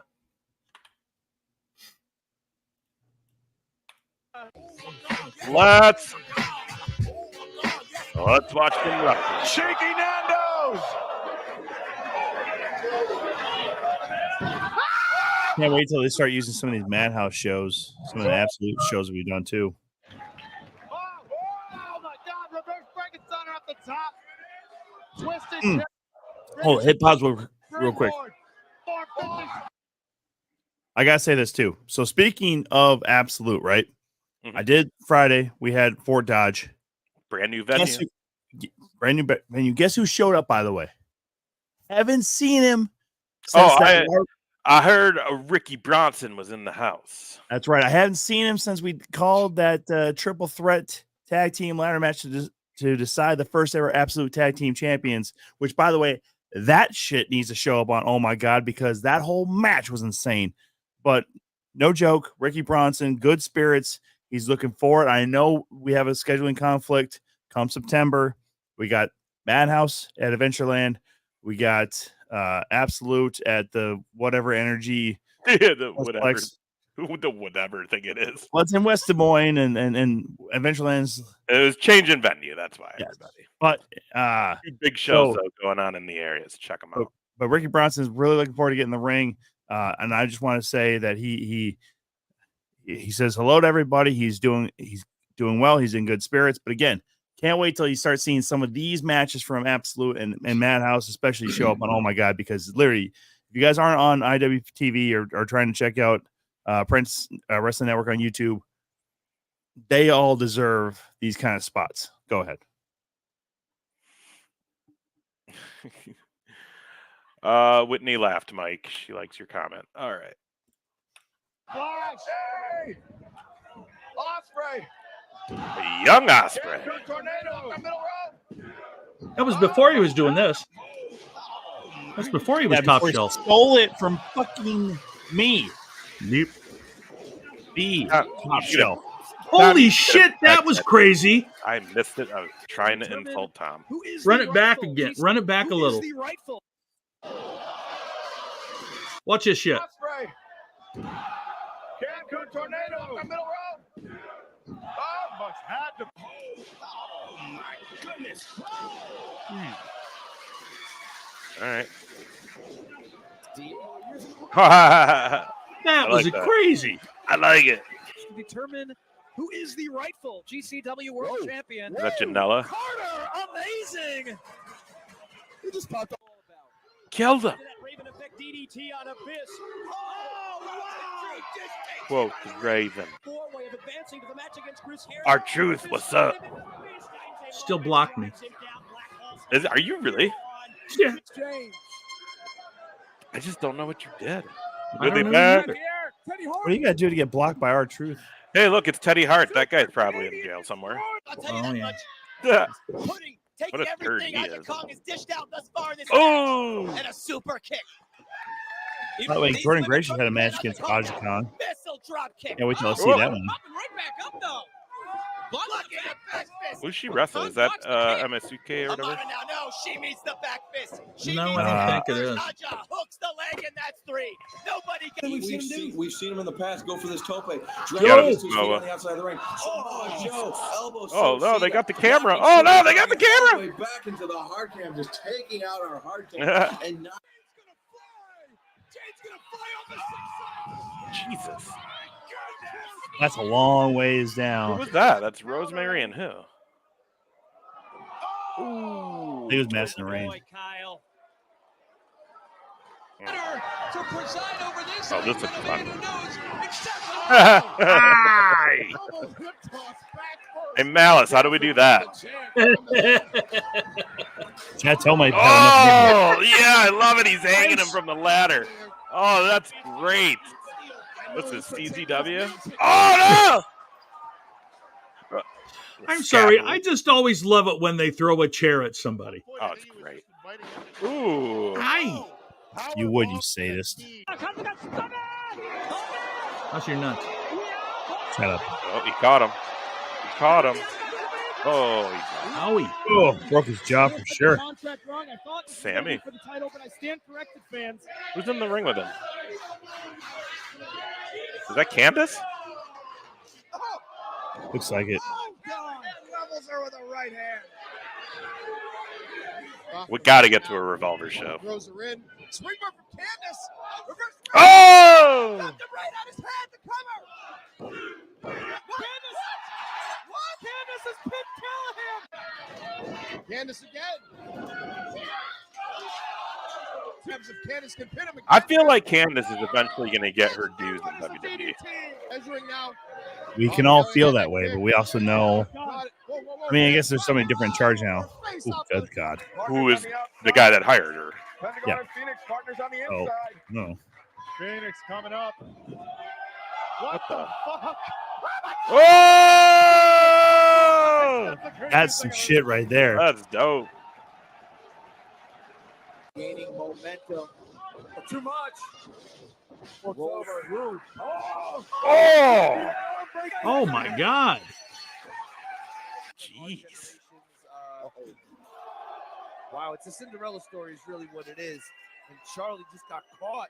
Let's watch them rock. Shaky Nando's! Can't wait till they start using some of these Madhouse shows, some of the absolute shows we've done too. Oh my God! Reverse Frankenstein off the top. Twisted. Hold it, hit pause real quick. I gotta say this too. So speaking of absolute, right? I did Friday. We had Fort Dodge, brand new venue. Brand new venue. Guess who showed up? By the way, haven't seen him. I heard Ricky Bronson was in the house. That's right. I haven't seen him since we called that triple threat tag team ladder match to decide the first ever absolute tag team champions. Which, by the way, that shit needs to show up on Oh My God, because that whole match was insane. But no joke, Ricky Bronson, good spirits. He's looking forward. I know we have a scheduling conflict come September. We got Madhouse at Adventureland. We got Absolute at the whatever energy. The whatever thing it is. Well, it's in West Des Moines and eventually ends. It was changing venue. That's why, yes. everybody. But 2 big shows though, going on in the area. So check them out. But Ricky Bronson's really looking forward to getting in the ring. And I just want to say that he says hello to everybody. He's doing well. He's in good spirits. But again, can't wait till you start seeing some of these matches from Absolute and Madhouse, especially show up on Oh My God, because literally, if you guys aren't on IWTV or trying to check out Prince Wrestling Network on YouTube, they all deserve these kind of spots. Go ahead. Whitney laughed, Mike. She likes your comment. All right. Hey! Osprey! A young Osprey. That was before he was doing this. That's before he was top shelf. Stole it from fucking me. Yep. Top shelf. Holy shit, that was crazy. I missed it. I was trying to insult Tom. Run it back again. Run it back a little. Watch this shit. Cancun tornado up the middle row. Oh, must had to. Oh my goodness. All right. That was crazy. I like it. To determine who is the rightful GCW World Champion. Is that Janela? Carter, amazing. He just popped all about. Killed him. Raven effect DDT on Abyss. Oh, wow. Quote Raven. Four-way of advancing to the match against Chris Harris. Our truth, what's up? Still blocked me. Are you really? Yeah. I just don't know what you did. I don't know back? What do you got to do to get blocked by our truth? Hey, look, it's Teddy Hart. That guy's probably in jail somewhere. Oh, yeah. What a turd he is. Is dished out thus far in this Oh! and a super kick. By the way, Jordan Gracie had a match against Aja Khan. Missile drop kick. Can't wait till I see that one. Right back up though. Who's she wrestling? Is that MSUK or whatever? No, she meets the back fist. No, I don't think it is. Aja hooks the leg, and that's 3. Nobody can. We've seen him in the past go for this tope. Joe. On the outside of the ring. Joe, elbow. Oh no, they got the camera. Oh no, they got the camera. Back into the hard cam, just taking out our hard cam and not. Jesus. That's a long ways down. Who was that? That's Rosemary and who? Ooh. He was messing around. Kyle. Oh, this looks fun. Hey, Malice, how do we do that? Tell my oh, yeah, I love it. He's hanging him from the ladder. Oh, that's great. What's this, CZW? Oh, no! I'm sorry. I just always love it when they throw a chair at somebody. Oh, it's great. Ooh. Hi. You would, you sadist. How's your nuts? Shut up. Oh, he caught him. He caught him. Oh, Owie. Oh, broke his jaw for sure. Sammy. Who's in the ring with him? Is that Candace? Looks like it. Levels her with a right hand. We got to get to a Revolver show. Throws her in. Swing from Candace. Oh! Right on his head to cover. Candace. What? Candace has pinned Callahan. Candace again. Candace can pin him again. I feel like Candace is eventually going to get her dues in WWE. We can all feel that way, but we also know. I mean, I guess there's so many different in charge now. Ooh, good God. Who is the guy that hired her? Yeah. Oh, no. Phoenix coming up. What the fuck? Oh! That's some shit right there. That's dope. Gaining momentum. Too much. Oh! Oh, my God. Jeez. Wow, it's a Cinderella story is really what it is. And Charlie just got caught.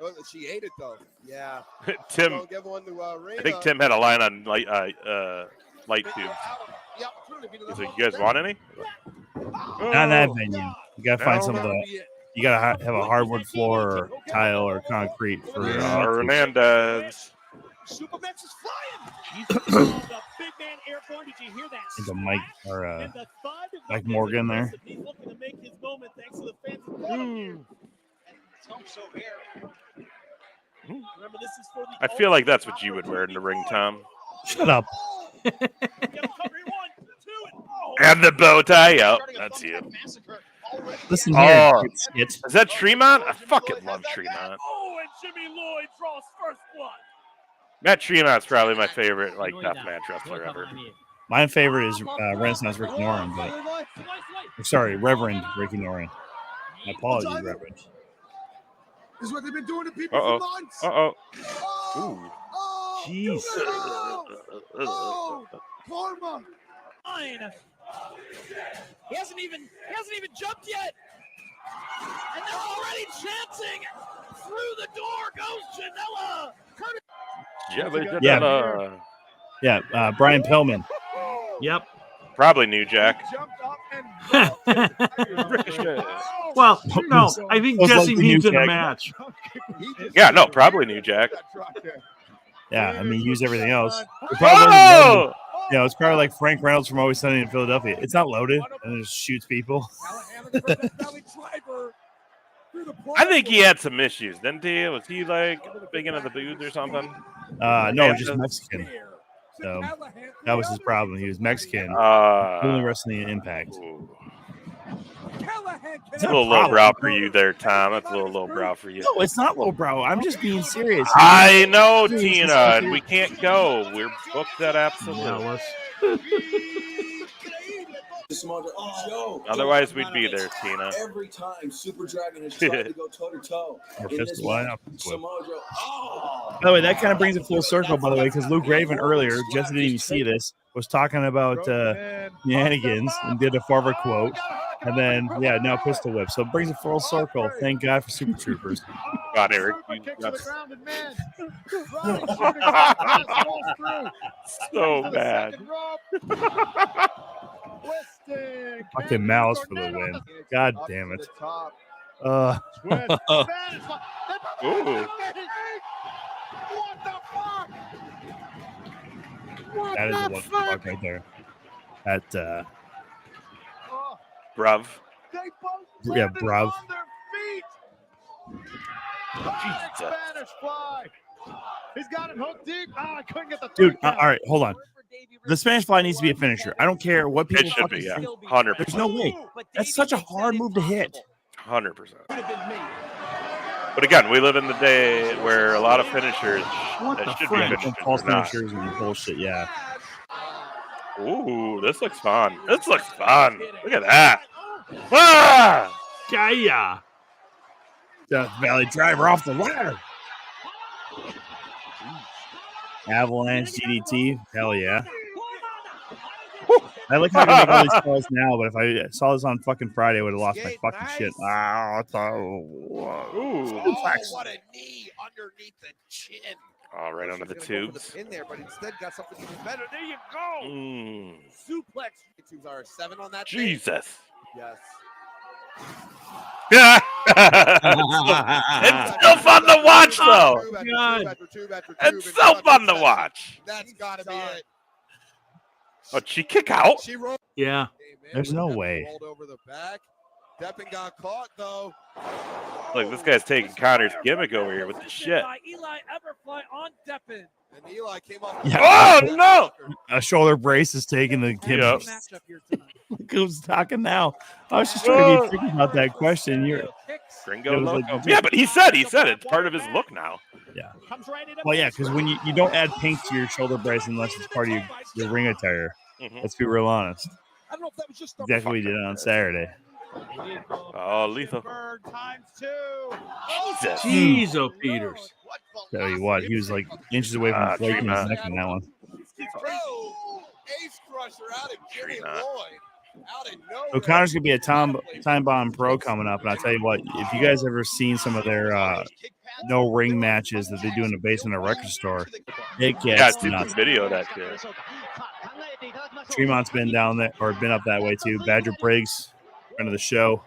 Oh, she ate it though. Yeah. Tim. Don't give one to, I think Tim had a line on light tubes. He's like, "You guys want any?" Not in that venue. You gotta find some of the. You gotta have a hardwood floor or tile or concrete for Hernandez. Supermax is flying. The big man airborne. Did you hear that? Is the Mike or Mike Morgan there? He's looking to make his moment thanks to the fans. Remember, this is for the I feel like that's what you would wear in the ring, Tom. Shut up. And the bow tie. Yep, that's you. Listen here. Is that Tremont? I fucking love Tremont. Oh, and Jimmy Lloyd draws first blood. Matt Tremont's probably my favorite deathmatch wrestler ever. My favorite is Renaissance Ricky Norman, but sorry, Reverend Ricky Norman. My apologies, Reverend. This is what they've been doing to people for months. Ooh. Jeez. Karma. He hasn't even jumped yet. And they're already chanting. Through the door goes Janela. Yeah, Brian Pillman. Yep. Probably New Jack. Well, no, I think Jesse needs in a match. Yeah, no, probably New Jack. Yeah, I mean, use everything else. Oh! You know, it's probably like Frank Reynolds from Always Sunny in Philadelphia. It's not loaded and it just shoots people. I think he had some issues, didn't he? Was he like big into the booze or something? No, just Mexican. So that was his problem. He was Mexican. Only wrestling in Impact. It's a little lowbrow for you there, Tom. That's a little lowbrow for you. No, it's not lowbrow. I'm just being serious. I know, Tina, and we can't go. We're booked at Absolute. Otherwise, we'd be there, Tina. Every time Super Dragon has tried to go toe to toe. By the way, that kind of brings it full circle, by the way, because Luke Raven earlier, Jesse didn't even see this, was talking about shenanigans and did a Farver quote. And then, now Pistol Whip. So it brings it full circle. Thank God for Super Troopers. God, Eric. So bad. Fucking Malice for the win. God damn it. Ooh. That is a what the fuck right there. That Bruv. Yeah, bruv. Spanish fly. He's got him hooked deep. I couldn't get the dude. All right, hold on. The Spanish fly needs to be a finisher. I don't care what people. It should be, yeah. 100%. There's no way. That's such a hard move to hit. 100%. But again, we live in the day where a lot of finishers that should be finishers. False finishers and bullshit. Yeah. Ooh, this looks fun. Look at that. Ah! Yeah. Death Valley driver off the ladder. Avalanche DDT. Hell yeah. I like how I can make all these calls now, but if I saw this on fucking Friday, I would have lost my fucking shit. Ooh. What a knee underneath the chin. Oh, right under the tubes. In there, but instead got something even better. There you go. Suplex. Tubes are 7 on that. Jesus. Yes. It's still fun to watch, though. It's so fun to watch. That's got to be it. Oh, did she kick out? Yeah. There's no way. Rolled over the back. Deppen got caught, though. Look, this guy's taking Connor's gimmick over here with the shit. Eli Everfly on Deppen. And Eli came off. Yeah. Oh, no. A shoulder brace is taking the gimmick. Look who's talking now. I was just trying to be thinking about that question. You're Gringo Loco. Yeah, but he said it's part of his look now. Yeah. Well, yeah, because when you don't add pink to your shoulder brace unless it's part of your ring attire. Let's be real honest. Exactly what he did on Saturday. Oh, lethal. Jesus. Jeez, oh, Peters. Tell you what, he was like inches away from breaking his neck in that one. Ace crusher out of Jimmy Lloyd. So Connor's gonna be a time bomb pro coming up, and I'll tell you what, if you guys ever seen some of their no ring matches that they do in the basement of a record store, it gets nuts. Video that shit. Tremont's been down there or been up that way too. Badger Briggs, friend of the show.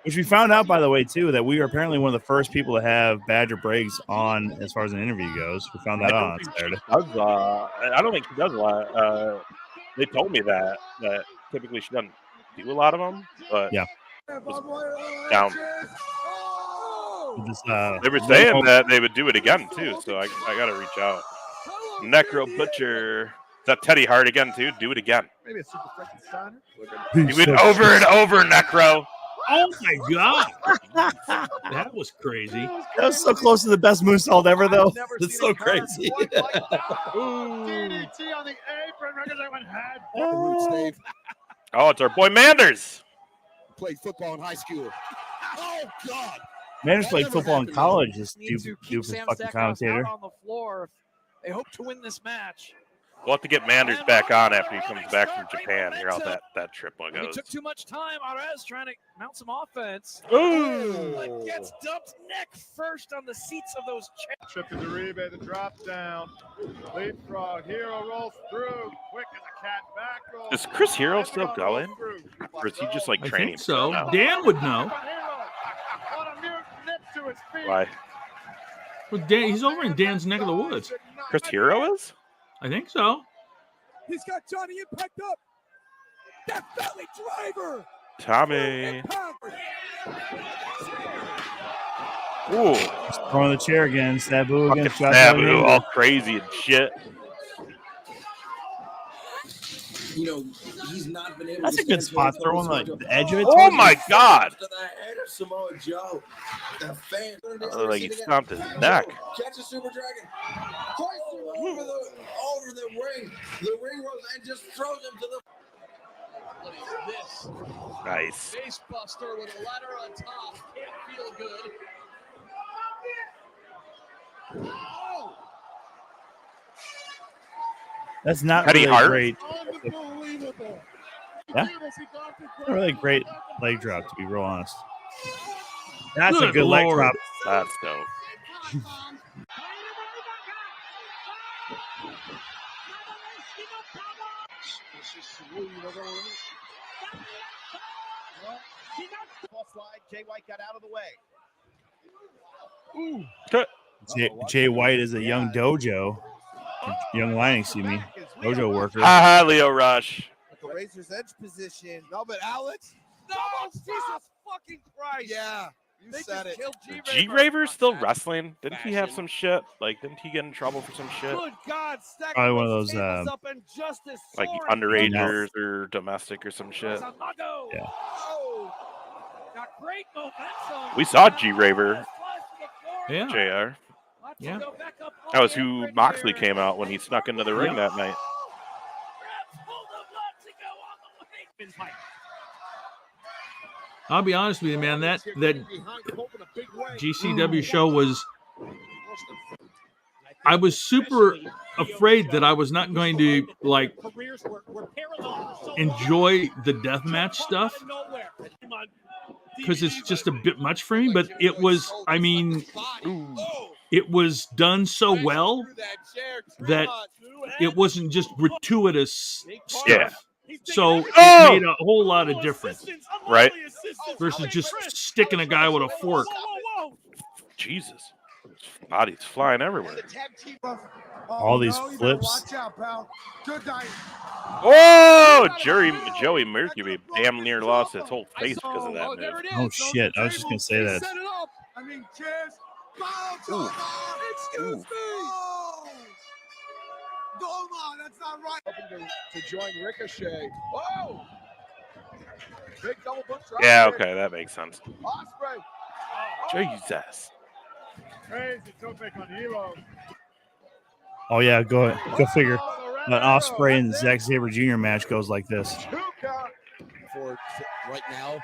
Which we found out, by the way, too, that we are apparently one of the first people to have Badger Briggs on as far as an interview goes. We found that out on Saturday. I don't think she does a lot. They told me that typically she doesn't do a lot of them, but yeah, down. They were saying that they would do it again too, so I got to reach out. Necro Butcher. Is that Teddy Hart again too? Do it again. Maybe a super freaking Steiner. Do it over and over, Necro. Oh my God, that was crazy. That was so close to the best moonsault ever, though. It's so crazy. DDT on the apron. Oh, it's our boy Manders. Played football in high school. Oh God. Manders played football in college. This stupid fucking commentator. On the floor. They hope to win this match. We'll have to get Manders back on after he comes back from Japan. Hear how that trip one goes. He took too much time. Arez trying to mount some offense. Ooh. But gets dumped neck first on the seats of those chairs. Trip to the rebate, the drop down. Leapfrog. Hero rolls through. Quick as a cat back roll. Is Chris Hero still going? Or is he just like training? I think so. Now? Dan would know. Why? Well, Dan, he's over in Dan's neck of the woods. Chris Hero is? I think so. He's got Johnny Impact up. Death Valley Driver. Tommy. Ooh. Just throwing the chair again. Sabu against Sabu, all crazy and shit. You know, he's not been able That's to a good spot. Throwing like the edge of it. Oh my God. To the head of Samoa Joe. The fan. Like he stomped his neck. Catch a Super Dragon. Hoists him over the ring. The ring rolls and just throws him to the. What is this? Nice. Face buster with a ladder on top. Can't feel good. Oh. That's not Teddy really Hart? great. Yeah, not really great leg drop, to be real honest. That's a good leg drop. That's dope. Jay White got out of the way. Jay White is a young dojo. Young lining, excuse me. Dojo worker. Leo Rush. The Razor's Edge position. No, but Alex. No, Jesus fucking Christ. Yeah, you said it. G-Raver's still wrestling? Didn't he have some shit? Like, didn't he get in trouble for some shit? Good God, probably one of those like underagers or domestic or some shit. Yeah. Got great momentum. We saw G-Raver. Yeah. JR. Yeah. That was who Moxley came out when he snuck into the ring that night. I'll be honest with you, man. That GCW show was. I was super afraid that I was not going to like enjoy the deathmatch stuff because it's just a bit much for me. But it was. I mean. It was done so well that it wasn't just gratuitous stuff. Yeah. So it made a whole lot of difference. Right? Versus just sticking a guy with a fork. Jesus. Bodies flying everywhere. All these flips. Oh, Joey Mercury damn near lost his whole face because of that move. Oh, shit. I was just going to say that. I mean, cheers. Excuse me. Hold on, that's not right. To join Ricochet. Oh! Big double book drop. Yeah, okay, that makes sense. Osprey. Jesus. Crazy topic on Hero. Oh, yeah, go figure. An Osprey and Zack Sabre Jr. match goes like this. For right now.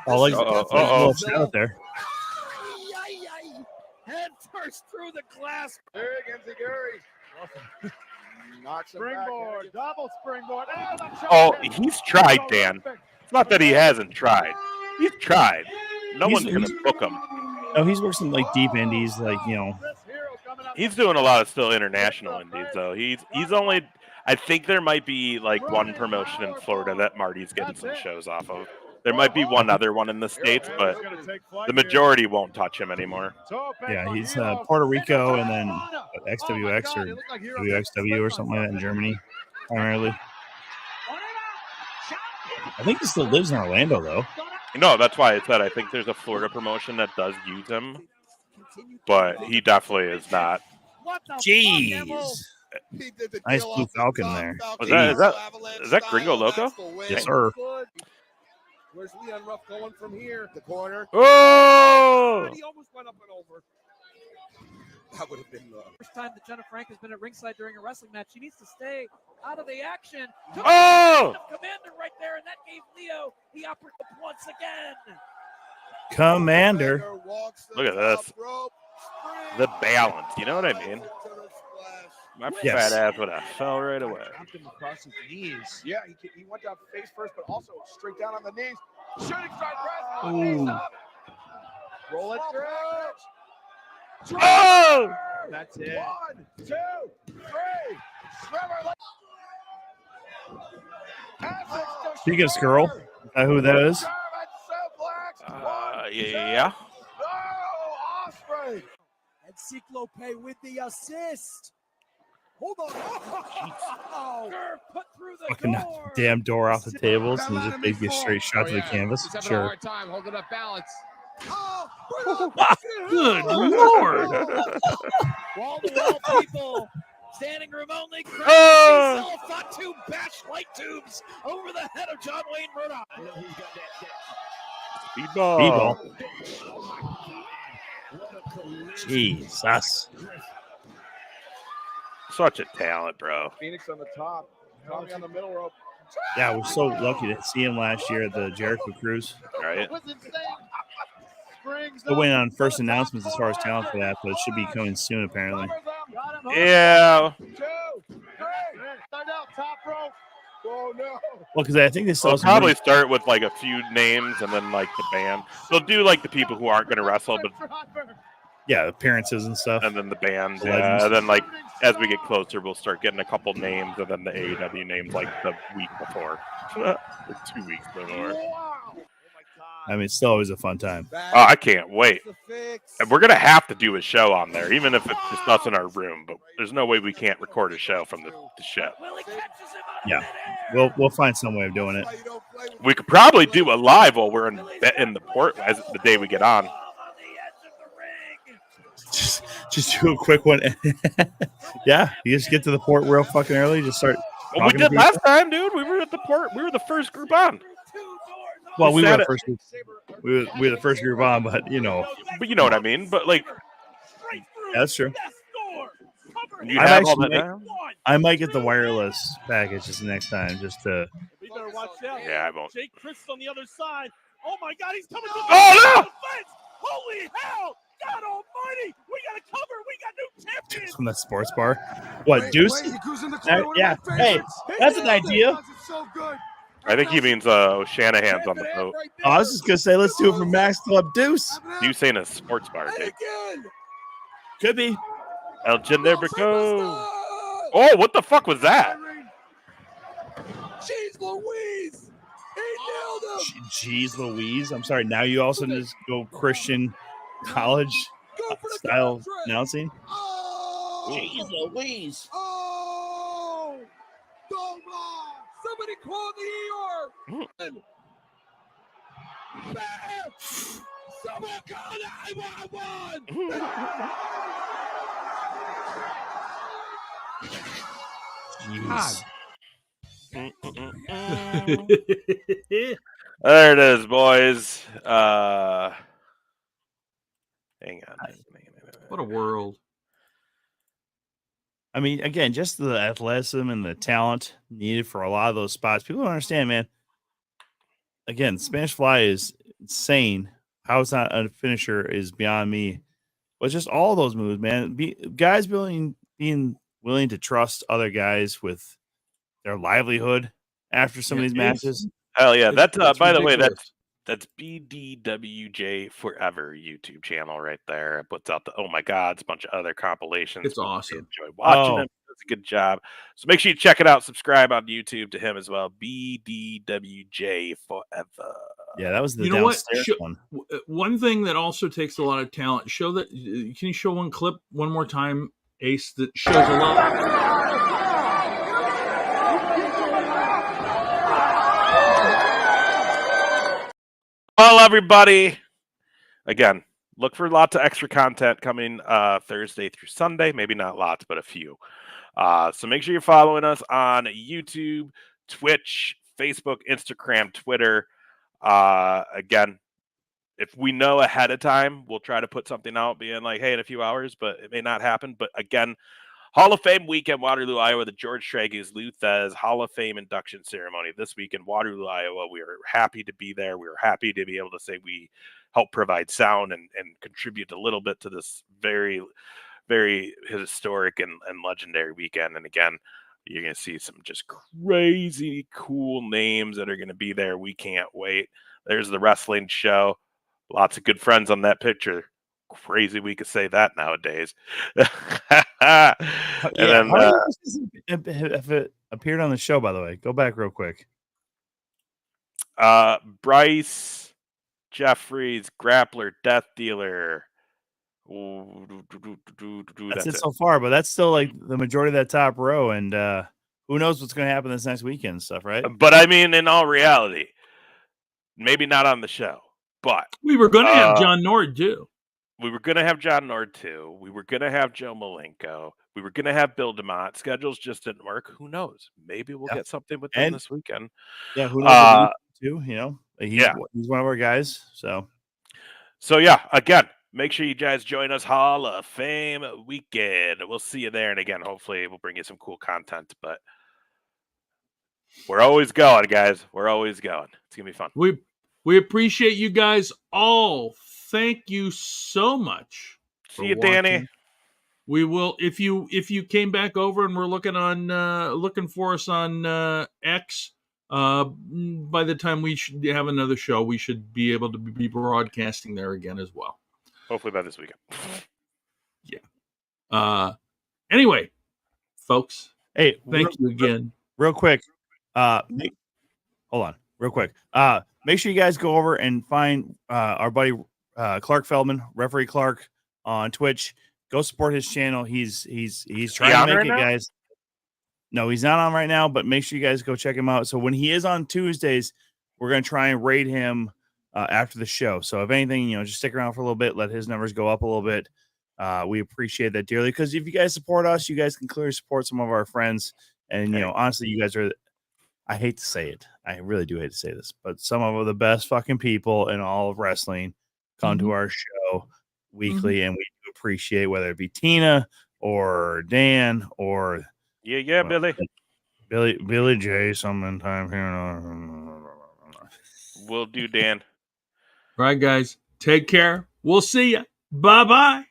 Oh, like a little shout there. Head first through the glass. Gary. Springboard, double springboard. Oh, he's tried, Dan. It's not that he hasn't tried. He's tried. No one's going to book him. No, he's worked some like deep indies, like He's doing a lot of still international indies, though. He's only. I think there might be like one promotion in Florida that Marty's getting some shows off of. There might be one other one in the States, but the majority won't touch him anymore. Yeah, he's Puerto Rico and then XWX or WXW or something like that in Germany, primarily. I think he still lives in Orlando, though. No, that's why I said I think there's a Florida promotion that does use him, but he definitely is not. Jeez. Nice Blue Falcon there. Is that Gringo Loco? Yes, sir. Where's Leon Ruff going from here? The corner. Oh! He almost went up and over. That would have been the first time that Jenna Frank has been at ringside during a wrestling match. She needs to stay out of the action. Oh! Commander right there, and that gave Leo the uppercut once again. Commander. Look at this. The balance. You know what I mean? My fat ass would have fell right away. Across his knees. Yeah, he went down face first, but also straight down on the knees. Shooting star press. Knees up. Roll it through. Oh! That's it. 1, 2, 3. Speaking of Skrull, who that is? Yeah. Oh, Osprey. And Cyclope with the assist. Hold on. Oh, put through the Fucking door. damn door off the tables and just basically a straight shot to the canvas. He's having Sure. a hard time holding up balance. Good Lord. Wall-to-wall people. Standing room only. Oh! Fatu bash light tubes over the head of John Wayne Murdoch. Speedball. Jesus. Such a talent, bro. Phoenix on the top. Tommy on the middle rope. Yeah, we're so lucky to see him last year at the Jericho Cruise. Right. Still waiting on first announcements as far as talent for that, but it should be coming soon, apparently. Yeah. 2, 3. Start out top rope. Oh no. Well, because I think they still They'll probably start with like a few names and then like the band. They'll do like the people who aren't going to wrestle, but yeah, appearances and stuff. and then the band. The Yeah, legends. and then like as we get closer, we'll start getting a couple names and then the AEW names like the week before, or 2 weeks before. I mean, it's still always a fun time. Oh, I can't wait. And we're gonna have to do a show on there, even if it's just us in our room. But there's no way we can't record a show from the ship. Yeah, we'll find some way of doing it. We could probably do a live while we're in the port as the day we get on. Just do a quick one. Yeah, you just get to the port real fucking early. Just start. Well, we did last time, dude. We were at the port. We were the first group on. Well, we were the first group. We were the first group on, but you know. But you know what I mean. But like, yeah, that's true. You have all that now? I might get the wireless package just next time, just to. You better watch out. Yeah, I won't. Jake Chris on the other side. Oh my God, he's coming to the Oh, no! Holy hell! God Almighty! We got to cover. We got new champions. From the sports bar. What, Deuce? Yeah. Hey, that's an idea. I think he means Shanahan's on the boat. Oh, I was just gonna say, let's do it from Max Club Deuce. Deuce ain't a sports bar, Jake. Could be. El Generico. Oh, what the fuck was that? Jeez Louise! He nailed him! Jeez Louise. I'm sorry. Now you also just go Christian college style announcing. Jeez Louise. Oh! Somebody call the ER! Bam! Someone call 911! Jeez. There it is, boys. Hang on. What a world. I mean, again, just the athleticism and the talent needed for a lot of those spots. People don't understand, man. Again, Spanish Fly is insane. How it's not a finisher is beyond me. But just all those moves, man. Guys being willing to trust other guys with their livelihood after some of these matches. Hell yeah. That's by the way, that's BDWJ Forever YouTube channel right there. It puts out oh my God, it's a bunch of other compilations. It's awesome. Enjoy watching him. Does a good job. So make sure you check it out. Subscribe on YouTube to him as well. BDWJ Forever. Yeah, that was the downstairs one. One thing that also takes a lot of talent. Show that. Can you show one clip one more time, Ace? That shows a lot. Well, everybody, again, look for lots of extra content coming Thursday through Sunday. Maybe not lots, but a few. So make sure you're following us on YouTube, Twitch, Facebook, Instagram, Twitter. Again, if we know ahead of time, we'll try to put something out being like, hey, in a few hours, but it may not happen. But again, Hall of Fame weekend, Waterloo, Iowa, the George Tragos, Thesz Hall of Fame induction ceremony this week in Waterloo, Iowa. We are happy to be there. We are happy to be able to say we help provide sound and contribute a little bit to this very, very historic and legendary weekend. And again, you're going to see some just crazy cool names that are going to be there. We can't wait. There's the wrestling show. Lots of good friends on that picture. Crazy we could say that nowadays. And then, if it appeared on the show, by the way, go back real quick. Bryce, Jeffries, Grappler, Death Dealer. That's it so far, but that's still like the majority of that top row, and who knows what's going to happen this next weekend and stuff, right? But I mean, in all reality, maybe not on the show, but we were going to have John Nord too. We were going to have John Nord too. We were going to have Joe Malenko. We were going to have Bill DeMott. Schedules just didn't work. Who knows? Maybe we'll get something with them this weekend. Yeah, who knows? Too, you know, he's one of our guys. So yeah, again, make sure you guys join us Hall of Fame weekend. We'll see you there. And again, hopefully we'll bring you some cool content. But we're always going, guys. We're always going. It's going to be fun. We appreciate you guys all. Thank you so much. See you, Danny. We will if you came back over and we're looking for us on X. By the time we should have another show, we should be able to be broadcasting there again as well. Hopefully by this weekend. Yeah. Anyway, folks. Hey, thank you again. Real quick. Hold on, real quick. Make sure you guys go over and find our buddy Clark Feldman, Referee Clark, on Twitch. Go support his channel. He's trying to make it, guys. No, he's not on right now, but make sure you guys go check him out. So when he is on Tuesdays, we're going to try and raid him after the show. So if anything, just stick around for a little bit, let his numbers go up a little bit. We appreciate that dearly, because if you guys support us, you guys can clearly support some of our friends. And, honestly, you guys are, I hate to say it. I really do hate to say this, but some of the best fucking people in all of wrestling come to our show weekly, and we do appreciate, whether it be Tina or Dan or Billy J sometime here. We'll do, Dan. All right, guys, take care. We'll see you. Bye-bye.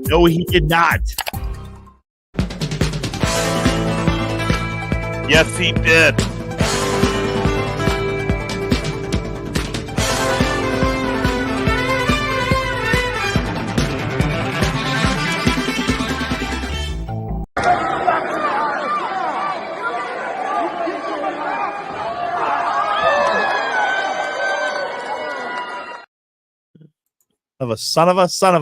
No, he did not. Yes, he did. Of a son of a son of a.